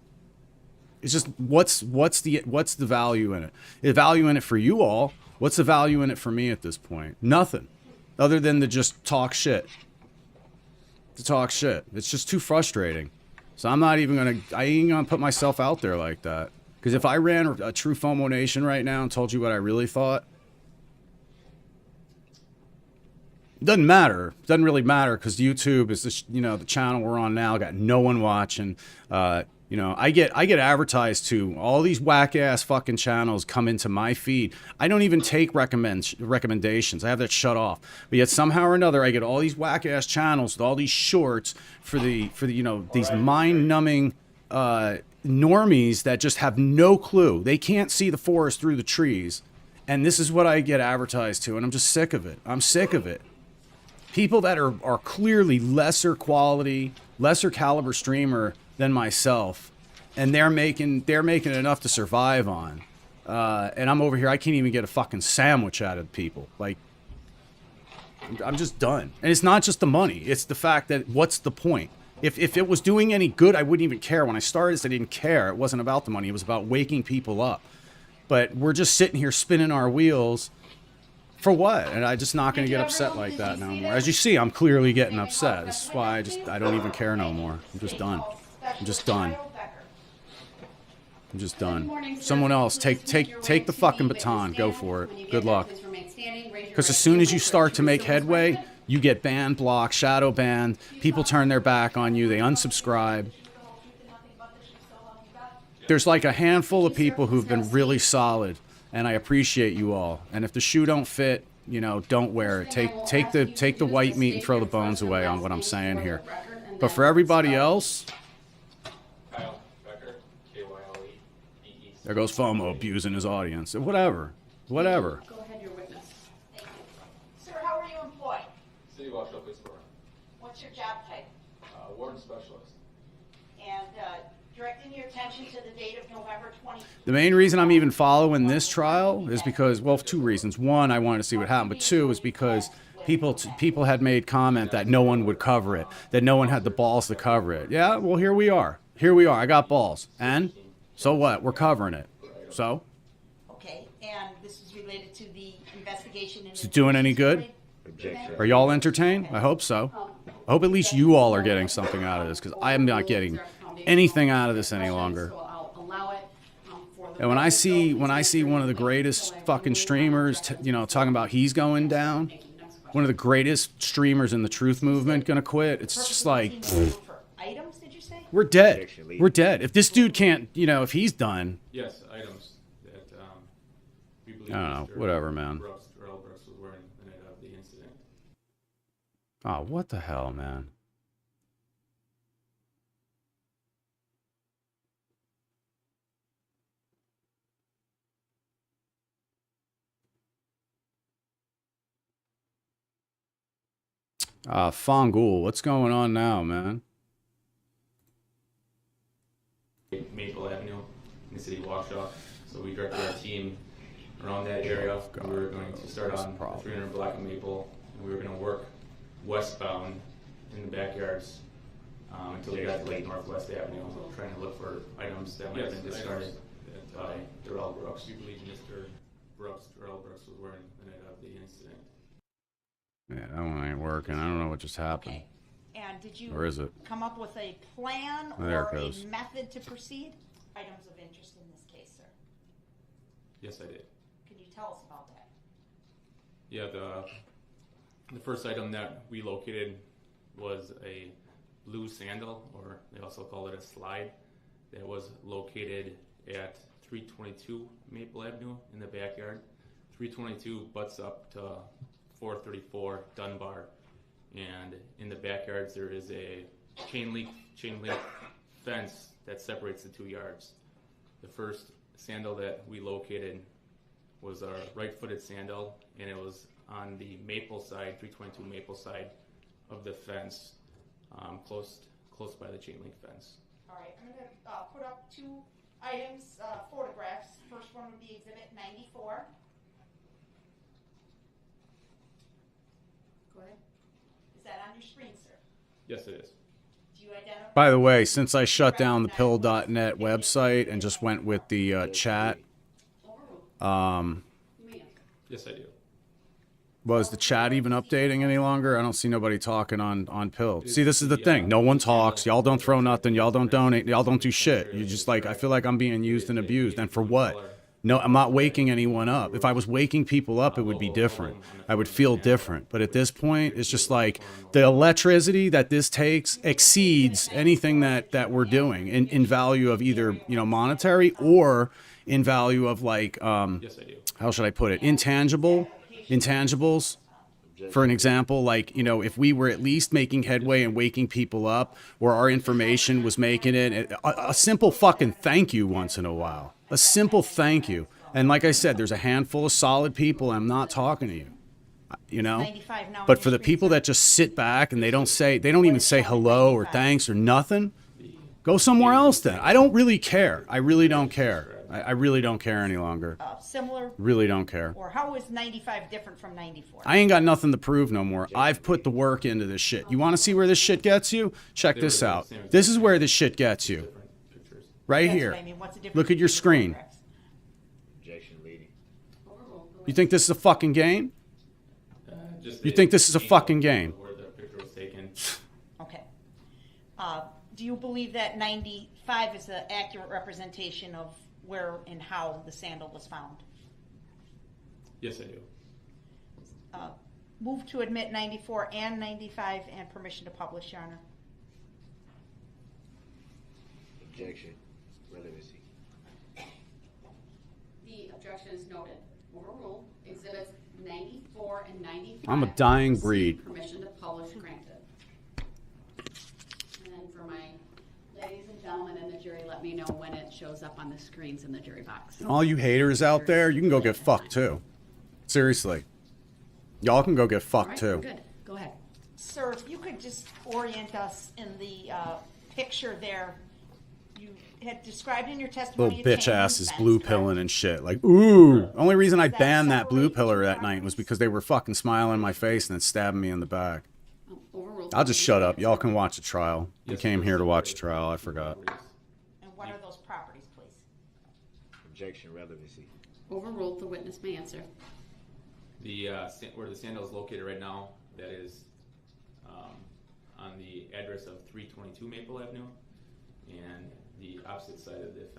It's just what's the value in it? The value in it for you all. What's the value in it for me at this point? Nothing, other than to just talk shit. It's just too frustrating. So I ain't gonna put myself out there like that. Because if I ran a true FOMO Nation right now and told you what I really thought, it doesn't matter. It doesn't really matter because YouTube is the channel we're on now. Got no one watching. I get advertised to. All these whack ass fucking channels come into my feed. I don't even take recommendations. I have that shut off. But yet somehow or another, I get all these whack ass channels with all these shorts for the these mind numbing normies that just have no clue. They can't see the forest through the trees, and this is what I get advertised to, and I'm just sick of it. I'm sick of it. People that are clearly lesser quality, lesser caliber streamer than myself, and they're making enough to survive on, and I'm over here. I can't even get a fucking sandwich out of people. Like, I'm just done. And it's not just the money; it's the fact that what's the point? If it was doing any good, I wouldn't even care. When I started, I didn't care. It wasn't about the money; it was about waking people up. But we're just sitting here spinning our wheels. For what? And I'm just not going to get upset like that no more. As you see, I'm clearly getting upset. This is why I don't even care no more. I'm just done. Someone else, take the fucking baton. Go for it. Good luck. Because as soon as you start to make headway, you get banned, blocked, shadow banned. People turn their back on you. They unsubscribe. There's like a handful of people who've been really solid, and I appreciate you all. And if the shoe don't fit, don't wear it. Take the white meat and throw the bones away on what I'm saying here. But for everybody else, there goes FOMO abusing his audience. Whatever. Go ahead, your witness. Sir, how are you employed? City Wausau Police Department. What's your job type? Warden Specialist. And directing your attention to the date of November 20th. The main reason I'm even following this trial is because, well, 2 reasons. 1, I wanted to see what happened, but 2 is because people had made comment that no one would cover it, that no one had the balls to cover it. Yeah, well, here we are. Here we are. I got balls. And so what? We're covering it. So? Okay, and this is related to the investigation. Is it doing any good? Objection. Are y'all entertained? I hope so. I hope at least you all are getting something out of this, because I am not getting anything out of this any longer. So I'll allow it for the And when I see one of the greatest fucking streamers, talking about he's going down, one of the greatest streamers in the truth movement gonna quit, it's just like, For items, did you say? we're dead. We're dead. If this dude can't, if he's done, Yes, items that we believe I don't know, Mr. whatever, man. Brooks, Earl Brooks was wearing the night of the incident. Oh, what the hell, man? Fongul, what's going on now, man? Maple Avenue in the city of Waukesha. So we directed our team around that area. We were going to start on the 300 block of Maple, and we were going to work westbound in the backyards until we got to like Northwest Avenue, trying to look for items that might have been discarded by Earl Brooks. We believe Mr. Earl Brooks was wearing the night of the incident. Yeah, that one ain't working. I don't know what just happened. Okay. And did you Or is it? come up with a plan There or it a goes. method to proceed? Items of interest in this case, sir. Yes, I did. Can you tell us about that? Yeah, the first item that we located was a blue sandal, or they also call it a slide, that was located at 322 Maple Avenue in the backyard. 322 butts up to 434 Dunbar, and in the backyards there is a chain link fence that separates the 2 yards. The first sandal that we located was a right-footed sandal, and it was on the maple side, 322 maple side of the fence, close by the chain link fence. All right, I'm going to put up 2 items, photographs. First one would be Exhibit 94. Go ahead. Is that on your screen, sir? Yes, it is. Do you identify? By the way, since I shut down the pill.net website and just went with the chat, Yes, I do. was the chat even updating any longer? I don't see nobody talking on pill. See, this is the thing. No one talks. Y'all don't throw nothing. Y'all don't donate. Y'all don't do shit. You just like, I feel like I'm being used and abused. And for what? No, I'm not waking anyone up. If I was waking people up, it would be different. I would feel different. But at this point, it's just like the electricity that this takes exceeds anything that we're doing in value of either, monetary or in value of like, Yes, I do. how should I put it? Intangibles. For an example, like, if we were at least making headway and waking people up, or our information was making it, a simple fucking thank you once in a while. A simple thank you. And like I said, there's a handful of solid people, and I'm not talking to you. 95 now on But your for the screen, people sir. that just sit back and they don't even say hello or thanks or nothing, go somewhere else then. I don't really care. I really don't care. I really don't care any longer. Similar, Really don't care. or how is 95 different from 94? I ain't got nothing to prove no more. I've put the work into this shit. You want to see where this shit gets you? Check this out. This is where this shit gets you. Right That's here. what I mean. What's the difference Look at your between the screen. photographs? Objection, lady. You think this is a fucking game? Just You the think this is a angle fucking game? Where the picture was taken. Okay. Do you believe that 95 is an accurate representation of where and how the sandal was found? Yes, I do. Move to admit 94 and 95 and permission to publish, Your Honor. Objection. Relevancy. The objection is noted. Overruled. Exhibits 94 and 95. I'm a dying Receive breed. Permission to publish granted. And for my ladies and gentlemen in the jury, let me know when it shows up on the screens in the jury box. All you haters out there, you can go get fucked too. Seriously. Y'all can go get All fucked right, too. good. Go ahead. Sir, if you could just orient us in the picture there. You had described in your testimony. Little a bitch chain ass link is fence, blue correct? pilling and shit. Like, ooh. Only reason I Does that banned that blue separate pillar two that night was properties? because they were fucking smiling in my face and then stabbing me in the back. Overruled. I'll just shut up. Y'all can watch the trial. We Yes, came it here to was watch the separated trial. I from forgot. properties. objection relevancy. Overruled. The witness may answer. The where the sandal is located right now, that is on the address of 322 Maple Avenue, and the opposite side of the fence